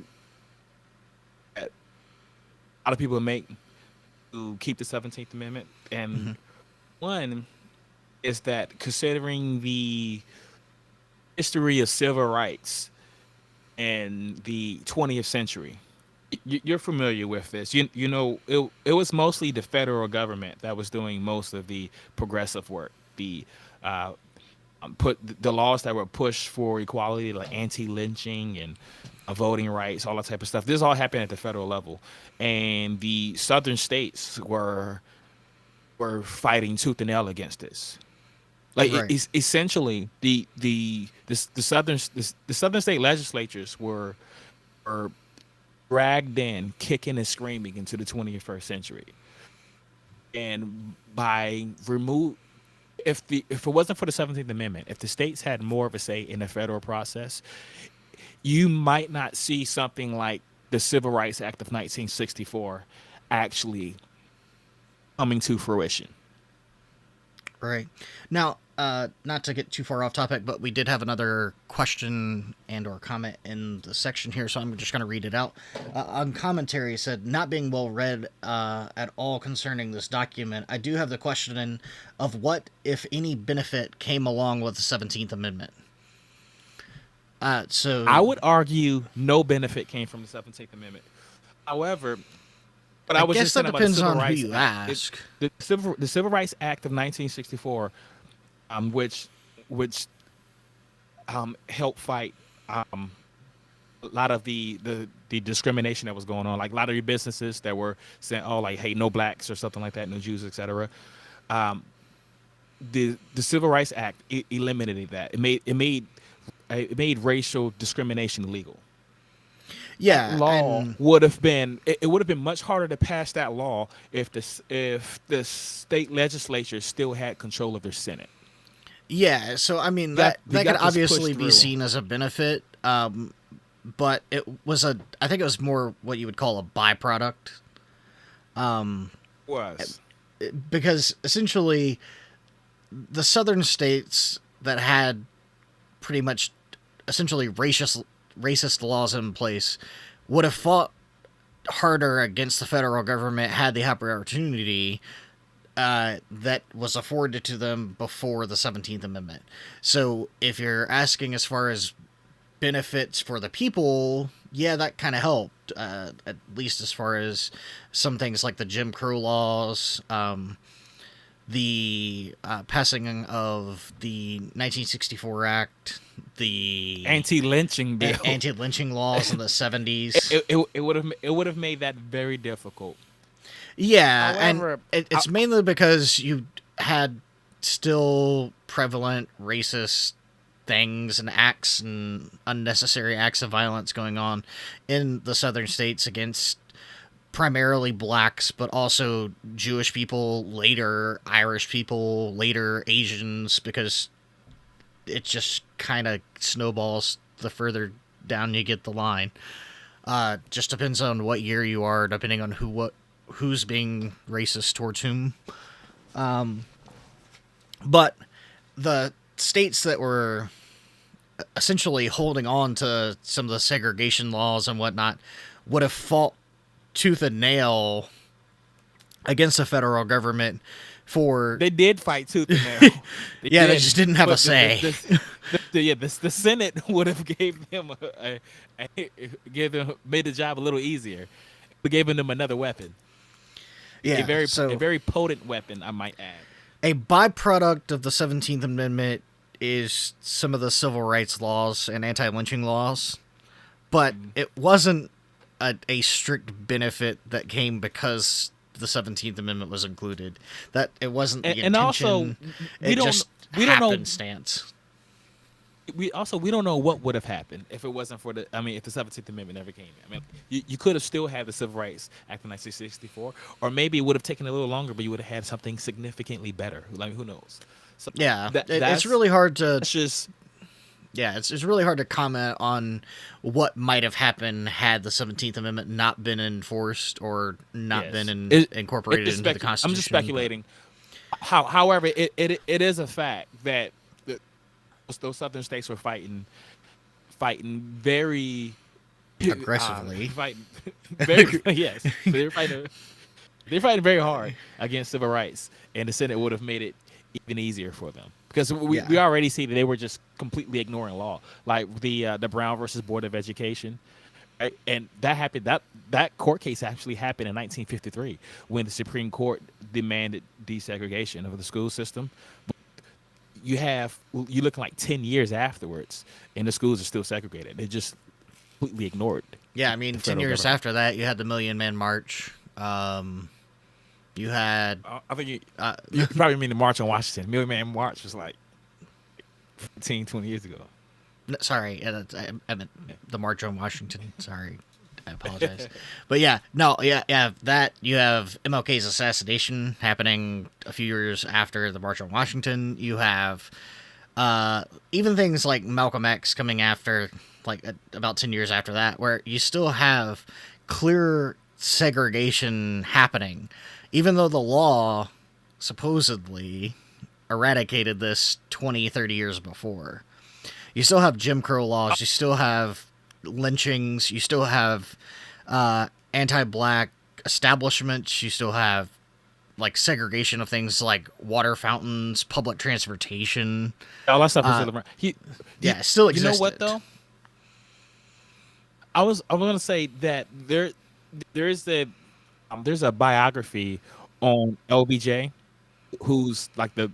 that a lot of people make to keep the 17th Amendment, and one is that considering the history of civil rights in the 20th century, you're familiar with this. You know, it was mostly the federal government that was doing most of the progressive work. The put the laws that were pushed for equality, like anti-lynching and voting rights, all that type of stuff. This all happened at the federal level, and the southern states were fighting tooth and nail against this. Like Right. essentially, the southern state legislatures were dragged in, kicking and screaming into the 21st century, and by remove if it wasn't for the 17th Amendment, if the states had more of a say in the federal process, you might not see something like the Civil Rights Act of 1964 actually coming to fruition. Right. Now, not to get too far off topic, but we did have another question and or comment in the section here, so I'm just going to read it out. On commentary, it said, not being well read at all concerning this document, I do have the question of what, if any, benefit came along with the 17th Amendment. So I would argue no benefit came from the 17th Amendment. However, but I was guess just that saying about depends the Civil on who Rights you Act. ask. The Civil Rights Act of 1964, which helped fight a lot of the discrimination that was going on. Like a lot of your businesses that were saying, "Oh, like hey, no blacks or something like that, no Jews, etc." The Civil Rights Act eliminated that. It made racial discrimination illegal. Yeah, Law and would have been it would have been much harder to pass that law if the state legislature still had control of their Senate. yeah, so I mean They that could got this pushed obviously be through. seen as a benefit, but it was I think it was more what you would call a byproduct, Was because essentially the southern states that had pretty much essentially racist laws in place would have fought harder against the federal government had they had the opportunity that was afforded to them before the 17th Amendment. So if you're asking as far as benefits for the people, yeah, that kind of helped, at least as far as some things like the Jim Crow laws, the passing of the 1964 Act, the anti-lynching bill. anti-lynching laws in the 70s. It would have made that very difficult. Yeah, However, and it's mainly because you had still prevalent racist things and acts and unnecessary acts of violence going on in the southern states against primarily blacks, but also Jewish people, later Irish people, later Asians, because it just kind of snowballs the further down you get the line. Just depends on what year you are, depending on who's being racist towards whom. But the states that were essentially holding on to some of the segregation laws and whatnot would have fought tooth and nail against the federal government for... They did fight tooth and nail. Yeah, they just didn't have a But say. the Senate would have gave them made the job a little easier. But giving them another weapon. Yeah, a very potent weapon, I might add. A byproduct of the 17th Amendment is some of the civil rights laws and anti-lynching laws, but it wasn't a strict benefit that came because the 17th Amendment was included. That it wasn't the intention. And also, we don't know happenstance. we don't know what would have happened if it wasn't for the. I mean, if the 17th Amendment never came. I mean, you could have still had the Civil Rights Act of 1964, or maybe it would have taken a little longer, but you would have had something significantly better. Like who knows? So Yeah, it's that's really hard to. that's just Yeah, it's really hard to comment on what might have happened had the 17th Amendment not been enforced or not been yes. It incorporated is into the Constitution. I'm just speculating. However, it is a fact that those southern states were fighting very Aggressively. fighting very yes. So they're fighting very hard against civil rights, and the Senate would have made it even easier for them because we Yeah. already see that they were just completely ignoring law, like the Brown versus Board of Education. Right? And that happened. That court case actually happened in 1953 when the Supreme Court demanded desegregation of the school system. You look like 10 years afterwards, and the schools are still segregated. They just completely ignored. Yeah, I mean, the 10 federal years government. after that, you had the Million Man March. You had. I think you probably mean the March on Washington. Million Man March was like 15, 20 years ago. Sorry, I meant the March on Washington. Sorry, I apologize. But yeah, no, yeah, that you have MLK's assassination happening a few years after the March on Washington. You have even things like Malcolm X coming after, like about 10 years after that, where you still have clear segregation happening, even though the law supposedly eradicated this 20, 30 years before. You still have Jim Crow laws. You still have lynchings. You still have anti-black establishments. You still have like segregation of things like water fountains, public transportation. All that stuff is still around. Yeah, it still You know what existed. though? I was gonna say that there's a biography on LBJ, who's like the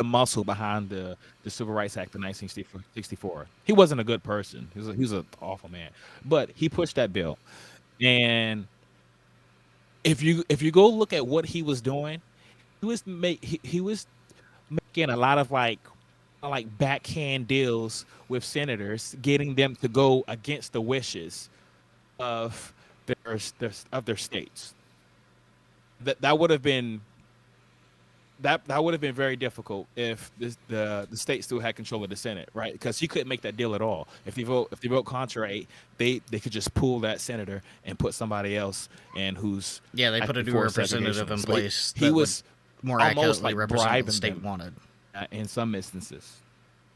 muscle behind the Civil Rights Act of 1964. He wasn't a good person. He was an awful man, but he pushed that bill. And if you go look at what he was doing, he was making a lot of like backhand deals with senators, getting them to go against the wishes of their states. That would have been that would have been very difficult if the state still had control of the Senate, right? Because he couldn't make that deal at all. If they vote contrary, they could just pull that senator and put somebody else in who's Yeah, they put a new for representative segregation. in So place he that was would more almost accurately like represent what the bribing state them wanted. in some instances.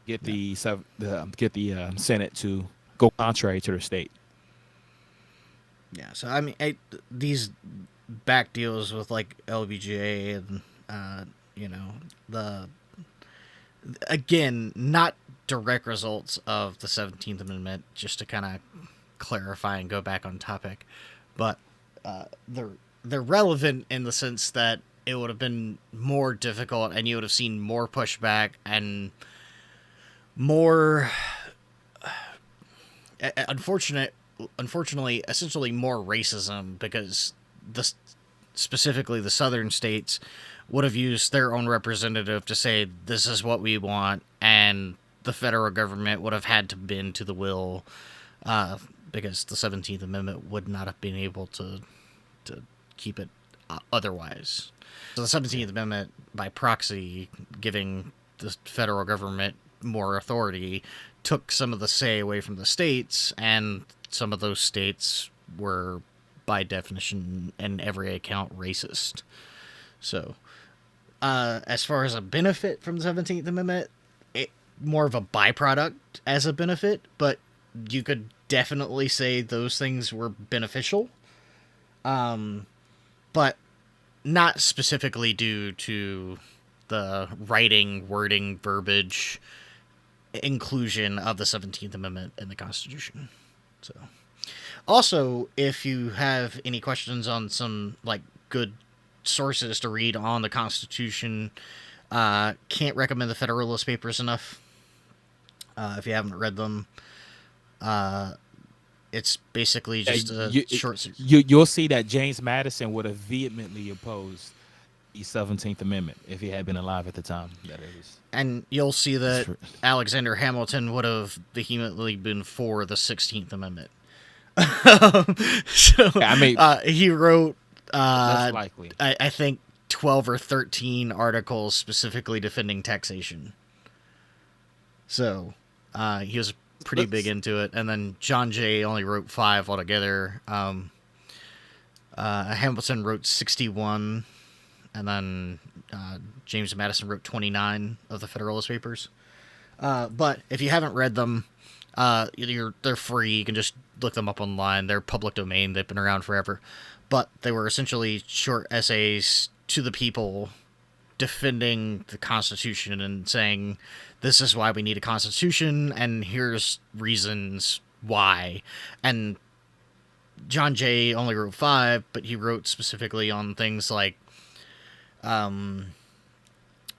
Get the Senate to go contrary to their state. Yeah, so I mean, these back deals with like LBJ and the again not direct results of the 17th Amendment. Just to kind of clarify and go back on topic, but they're relevant in the sense that it would have been more difficult, and you would have seen more pushback and more unfortunately, essentially more racism because specifically the southern states would have used their own representative to say this is what we want, and the federal government would have had to bend to the will because the 17th Amendment would not have been able to keep it otherwise. So the 17th Amendment, by proxy, giving the federal government more authority, took some of the say away from the states, and some of those states were, by definition, in every account, racist. So, as far as a benefit from the 17th Amendment, it more of a byproduct as a benefit, but you could definitely say those things were beneficial. But not specifically due to the writing, wording, verbiage, inclusion of the 17th Amendment in the Constitution. So, also, if you have any questions on some like good sources to read on the Constitution, can't recommend the Federalist Papers enough. If you haven't read them, it's basically just a short. You'll see that James Madison would have vehemently opposed the 17th Amendment if he had been alive at the time. That is. And you'll see that Sure. Alexander Hamilton would have vehemently been for the 16th Amendment. So Yeah, I mean, he wrote, less likely. I think, 12 or 13 articles specifically defending taxation. So he was pretty big into it. And then John Jay only wrote 5 altogether. Hamilton wrote 61. And then James Madison wrote 29 of the Federalist Papers. But if you haven't read them, they're free. You can just look them up online. They're public domain. They've been around forever. But they were essentially short essays to the people defending the Constitution and saying, this is why we need a Constitution, and here's reasons why. And John Jay only wrote 5, but he wrote specifically on things like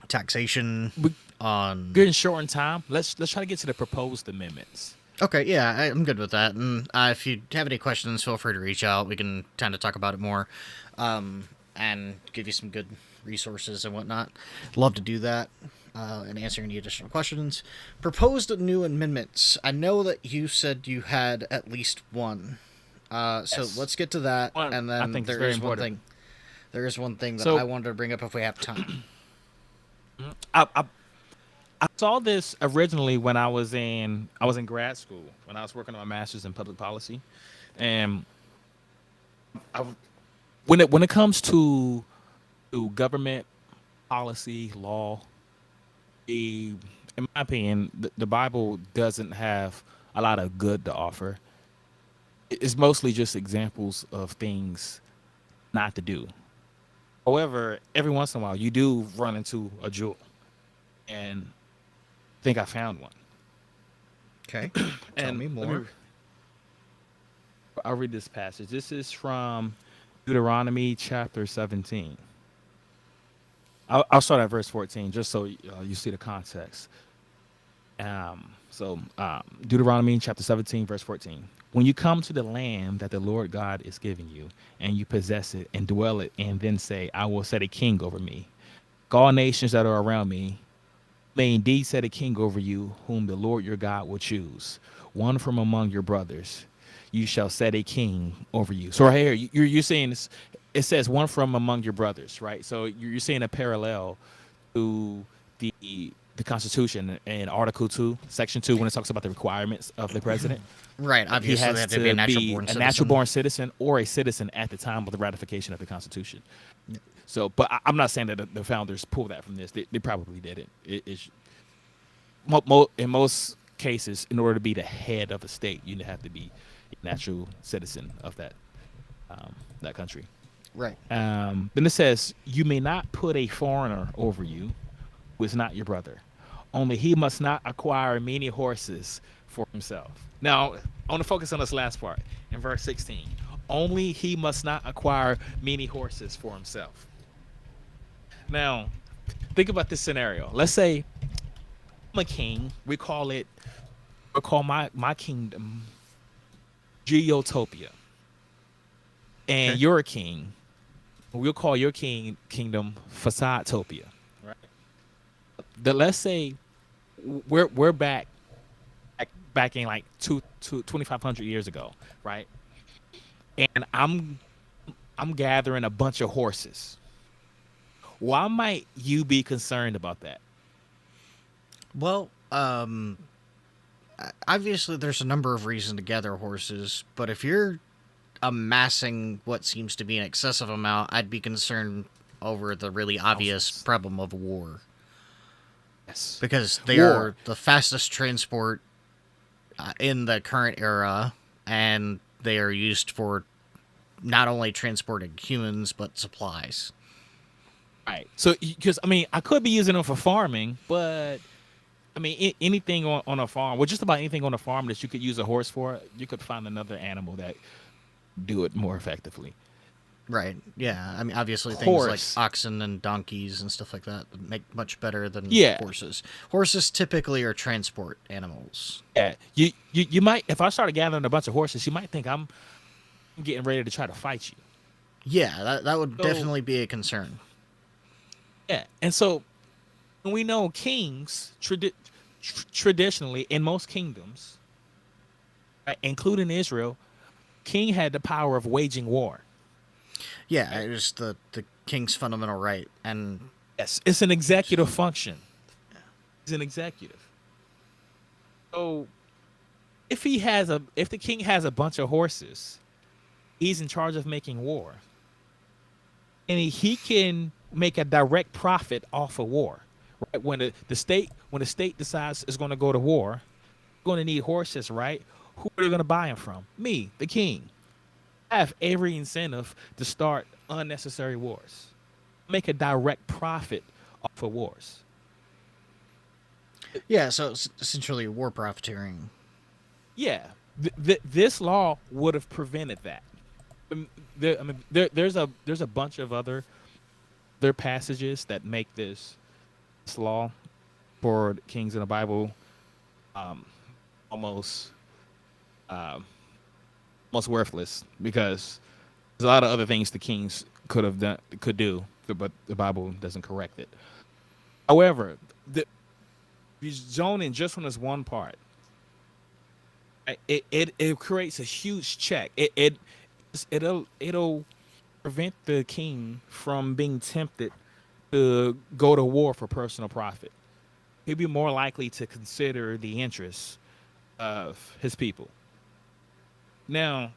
taxation, on... Good and short in time. Let's try to get to the proposed amendments. Okay, yeah, I'm good with that. And if you have any questions, feel free to reach out. We can kind of talk about it more and give you some good resources and whatnot. Love to do that and answer any additional questions. Proposed new amendments. I know that you said you had at least one. So Yes. let's get to that. One, and then I think it's there very is one important. thing. There is one thing that So- I wanted to bring up if we have time. I saw this originally when I was in grad school when I was working on my master's in public policy, and when it comes to government policy law, in my opinion, the Bible doesn't have a lot of good to offer. It's mostly just examples of things not to do. However, every once in a while, you do run into a jewel, and I think I found one. Okay, tell me more. I'll read this passage. This is from Deuteronomy chapter 17. I'll start at verse 14, just so you see the context. Deuteronomy chapter 17, verse 14. When you come to the land that the Lord God is giving you, and you possess it and dwell it, and then say, I will set a king over me. All nations that are around me may indeed set a king over you, whom the Lord your God will choose, one from among your brothers. You shall set a king over you. So right here, you're saying this, it says one from among your brothers, right? So you're seeing a parallel to the Constitution in Article 2, Section 2, when it talks about the requirements of the president. Right, He obviously has they have to be a natural-born citizen. natural-born citizen or a citizen at the time of the ratification of the Constitution. So, but I'm not saying that the founders pulled that from this. They probably didn't. In most cases, in order to be the head of a state, you have to be a natural citizen of that country. Right. Then it says, you may not put a foreigner over you who is not your brother. Only he must not acquire many horses for himself. Now, I want to focus on this last part in verse 16. Only he must not acquire many horses for himself. Now, think about this scenario. Let's say I'm a king. We'll call my kingdom Geotopia. And Okay. you're a king. We'll call your kingdom Fasadetopia. Right. Let's say we're back in like 2,500 years ago, right? And I'm gathering a bunch of horses. Why might you be concerned about that? Well, obviously there's a number of reasons to gather horses, but if you're amassing what seems to be an excessive amount, I'd be concerned over the really obvious problem of war. Yes. Because they are the fastest transport in the current era, and they are used for not only transporting humans, but supplies. Right. So, because, I mean, I could be using them for farming, but, I mean, anything on a farm, well, just about anything on a farm that you could use a horse for, you could find another animal that do it more effectively. Right. Yeah. I mean, obviously things Horse. like oxen and donkeys and stuff like that make much better than Yeah. horses. Horses typically are transport animals. Yeah. You might, if I started gathering a bunch of horses, you might think I'm getting ready to try to fight you. Yeah, that would So- definitely be a concern. Yeah, and so we know kings traditionally in most kingdoms, right, including Israel, king had the power of waging war. Yeah, Right? it was the king's fundamental right, and Yes, it's an executive function. He's an executive. So if the king has a bunch of horses, he's in charge of making war, and he can make a direct profit off of war. Right? When the state decides it's going to go to war, going to need horses, right? Who are they going to buy them from? Me, the king. I have every incentive to start unnecessary wars, make a direct profit off of wars. yeah, so it's essentially war profiteering. Yeah, this law would have prevented that. There's a bunch of other passages that make this law for kings in the Bible um, almost um, almost worthless because there's a lot of other things the kings could do, but the Bible doesn't correct it. However, the zoning just on this one part, it creates a huge check. It'll prevent the king from being tempted to go to war for personal profit. He'd be more likely to consider the interests of his people. Now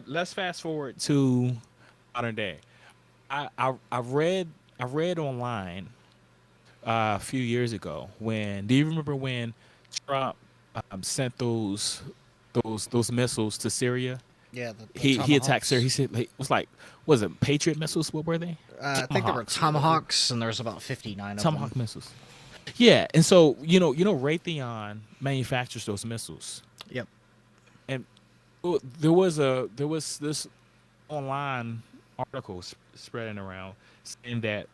let's fast forward to modern day. I read online a few years ago when do you remember when Trump sent those missiles to Syria? Yeah, the He attacked Syria. tomahawks. He said like, was like was it Patriot missiles? What were they? I think there were Tomahawks. tomahawks, and there's about 59 of them. Tomahawk missiles. Yeah, and so Raytheon manufactures those missiles, Yep. and there was this online article spreading around saying that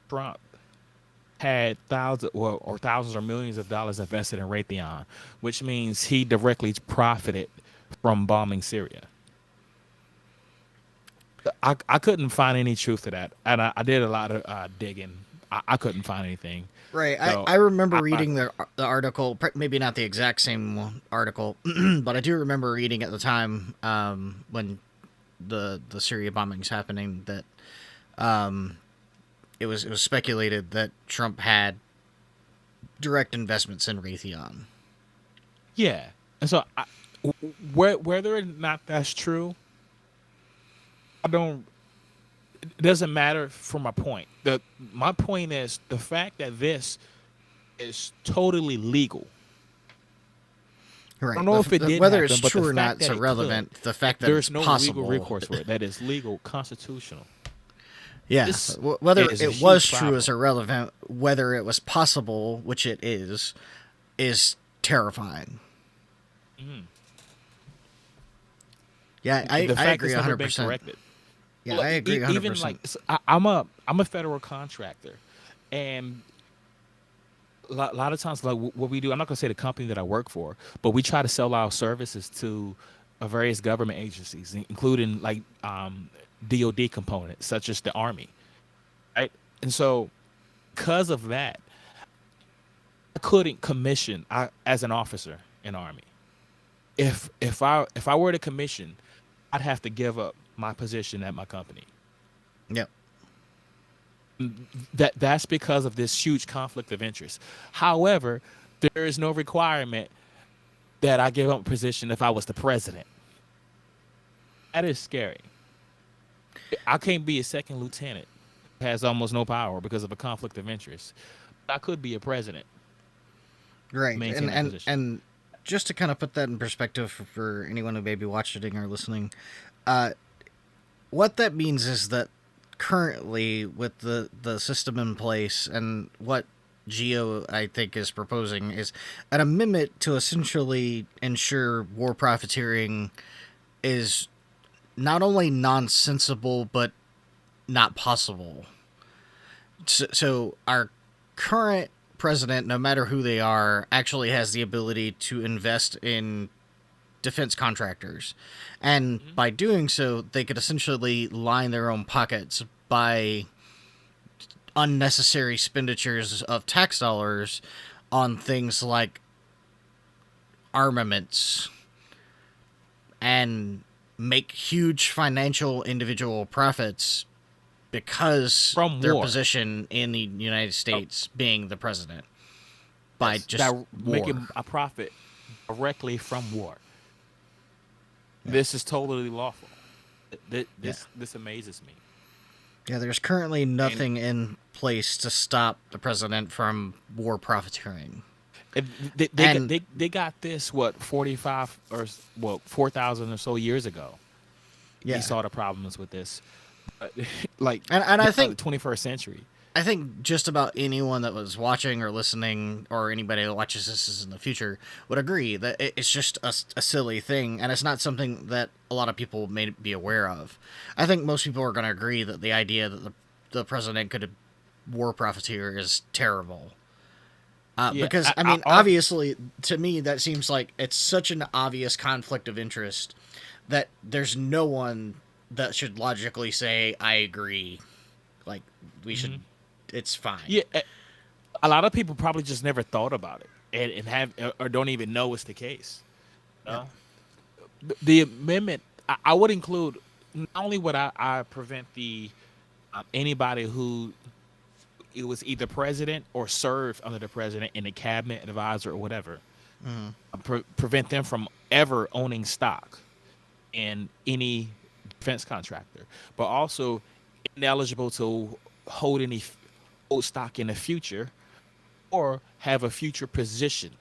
Trump had thousands or millions of dollars invested in Raytheon, which means he directly profited from bombing Syria. I couldn't find any truth to that, and I did a lot of digging. I couldn't find anything. Right. So I remember I'm not. reading the article, maybe not the exact same article, but I do remember reading at the time when the Syria bombings happening that um, it was speculated that Trump had direct investments in Raytheon. Yeah, and so whether or not that's true, I don't. It doesn't matter for my point. My point is the fact that this is totally legal. I Right. don't know if it did Whether it's happen, but the true or not, fact it's that it could, irrelevant. The fact that it's there's no legal possible. recourse for it. That is legal, constitutional. Yeah. This Whether is a it was huge true is problem. irrelevant. Whether it was possible, which it is terrifying. Mhm. Yeah, The I fact agree it's never been 100%. corrected. Yeah, Well, I agree even 100%. like I'm a federal contractor, and lot of times like what we do, I'm not going to say the company that I work for, but we try to sell our services to various government agencies, including like DoD components such as the Army, right? And so because of that, I couldn't commission as an officer in Army. If I were to commission, I'd have to give up my position at my company. Yep. That's because of this huge conflict of interest. However, there is no requirement that I give up a position if I was the president. That is scary. I can't be a second lieutenant who has almost no power because of a conflict of interest. But I could be a president, Right. maintain that position. And just to kind of put that in perspective for anyone who may be watching or listening, uh, what that means is that currently with the system in place and what Geo I think is proposing is an amendment to essentially ensure war profiteering is not only nonsensible but not possible. So our current president, no matter who they are, actually has the ability to invest in defense contractors. And Mhm. by doing so, they could essentially line their own pockets by unnecessary expenditures of tax dollars on things like armaments and make huge financial individual profits because From their war. position in the United States being the president by Yes, just war. making a profit directly from war. This is totally lawful. This amazes me. Yeah, there's currently nothing in place to stop the president from war profiteering. And And they got this what 45 or 4,000 or so years ago. yeah, He saw the problems with this, like and I the think 21st century. just about anyone that was watching or listening, or anybody that watches this in the future, would agree that it's just a silly thing, and it's not something that a lot of people may be aware of. I think most people are going to agree that the idea that the president could war profiteer is terrible. Yeah, Because, I mean, obviously, to me, that seems like it's such an obvious conflict of interest that there's no one that should logically say, I agree. Like, we should, it's fine. yeah, a lot of people probably just never thought about it and have or don't even know it's the case. The amendment, I would include not only would I prevent the anybody who it was either president or served under the president in a cabinet advisor or whatever, prevent them from ever owning stock in any defense contractor, but also ineligible to hold any hold stock in the future or have a future position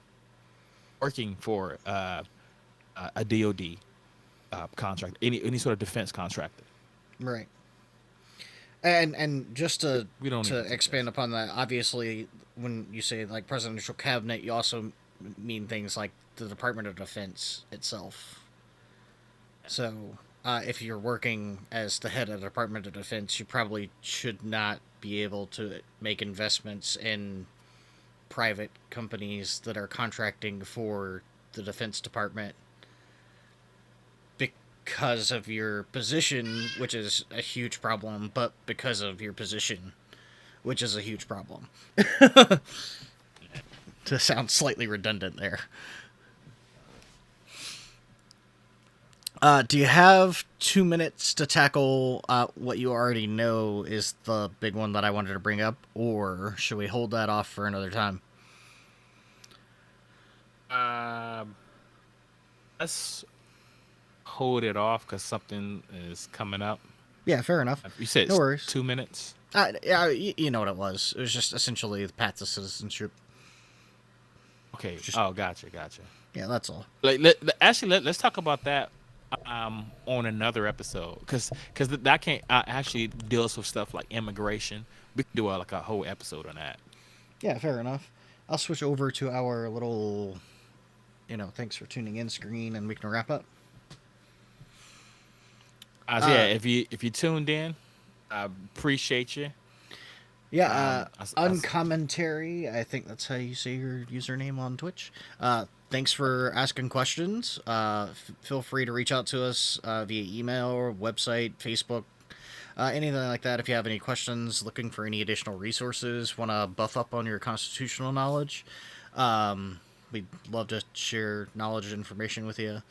working for a DoD contract, any sort of defense contractor. Right. And just to We don't need to do expand upon that, obviously, when you say like presidential cabinet, you also mean things like the Department of Defense itself. So, if you're working as the head of the Department of Defense, you probably should not be able to make investments in private companies that are contracting for the Defense Department because of your position, which is a huge problem, but because of your position, which is a huge problem. To sound slightly redundant there. Do you have 2 minutes to tackle what you already know is the big one that I wanted to bring up, or should we hold that off for another time? Let's hold it off because something is coming up. Yeah, fair enough. You said No worries. 2 minutes. Yeah, you know what it was. It was just essentially the path to citizenship. Okay. Just- Oh, gotcha. Yeah, that's all. Let's talk about that on another episode because that can't actually deals with stuff like immigration. We can do like a whole episode on that. Yeah, fair enough. I'll switch over to our little, thanks for tuning in screen, and we can wrap up. So yeah, if you tuned in, I appreciate you. Yeah, I uncommentary. I think that's how you say your username on Twitch. Thanks for asking questions. Feel free to reach out to us via email or website, Facebook, anything like that. If you have any questions, looking for any additional resources, want to buff up on your constitutional knowledge, we'd love to share knowledge and information with you.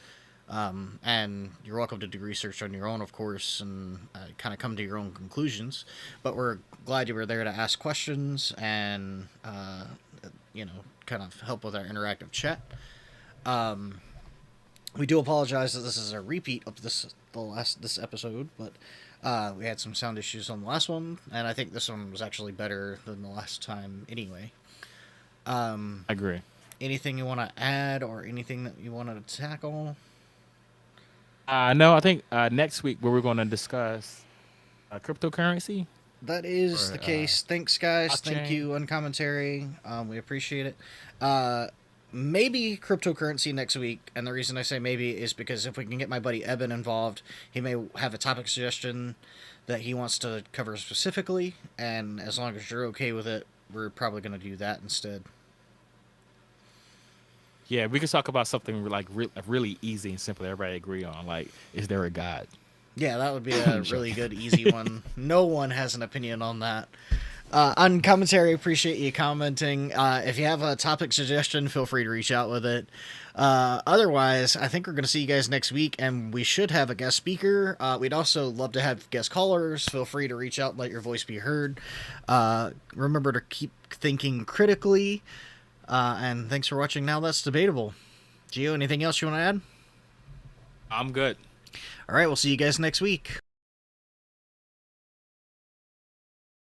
And you're welcome to do research on your own, of course, and kind of come to your own conclusions. But we're glad you were there to ask questions and, kind of help with our interactive chat. We do apologize that this is a repeat of this episode, but we had some sound issues on the last one, and I think this one was actually better than the last time anyway. I agree. Anything you want to add or anything that you wanted to tackle? No, I think next week where we're going to discuss cryptocurrency. That is the case. Thanks, guys. Blockchain. Thank you, Uncommentary. We appreciate it. Maybe cryptocurrency next week, and the reason I say maybe is because if we can get my buddy Eben involved, he may have a topic suggestion that he wants to cover specifically, and as long as you're okay with it, we're probably going to do that instead. Yeah, we could talk about something like really easy and simple. Everybody agree on, like, is there a God? Yeah, that would be a really good, easy one. No one has an opinion on that. On commentary, appreciate you commenting. If you have a topic suggestion, feel free to reach out with it. Otherwise, I think we're going to see you guys next week, and we should have a guest speaker. We'd also love to have guest callers. Feel free to reach out and let your voice be heard. Remember to keep thinking critically. And thanks for watching Now That's Debatable. Gio, anything else you want to add? I'm good. All right, we'll see you guys next week.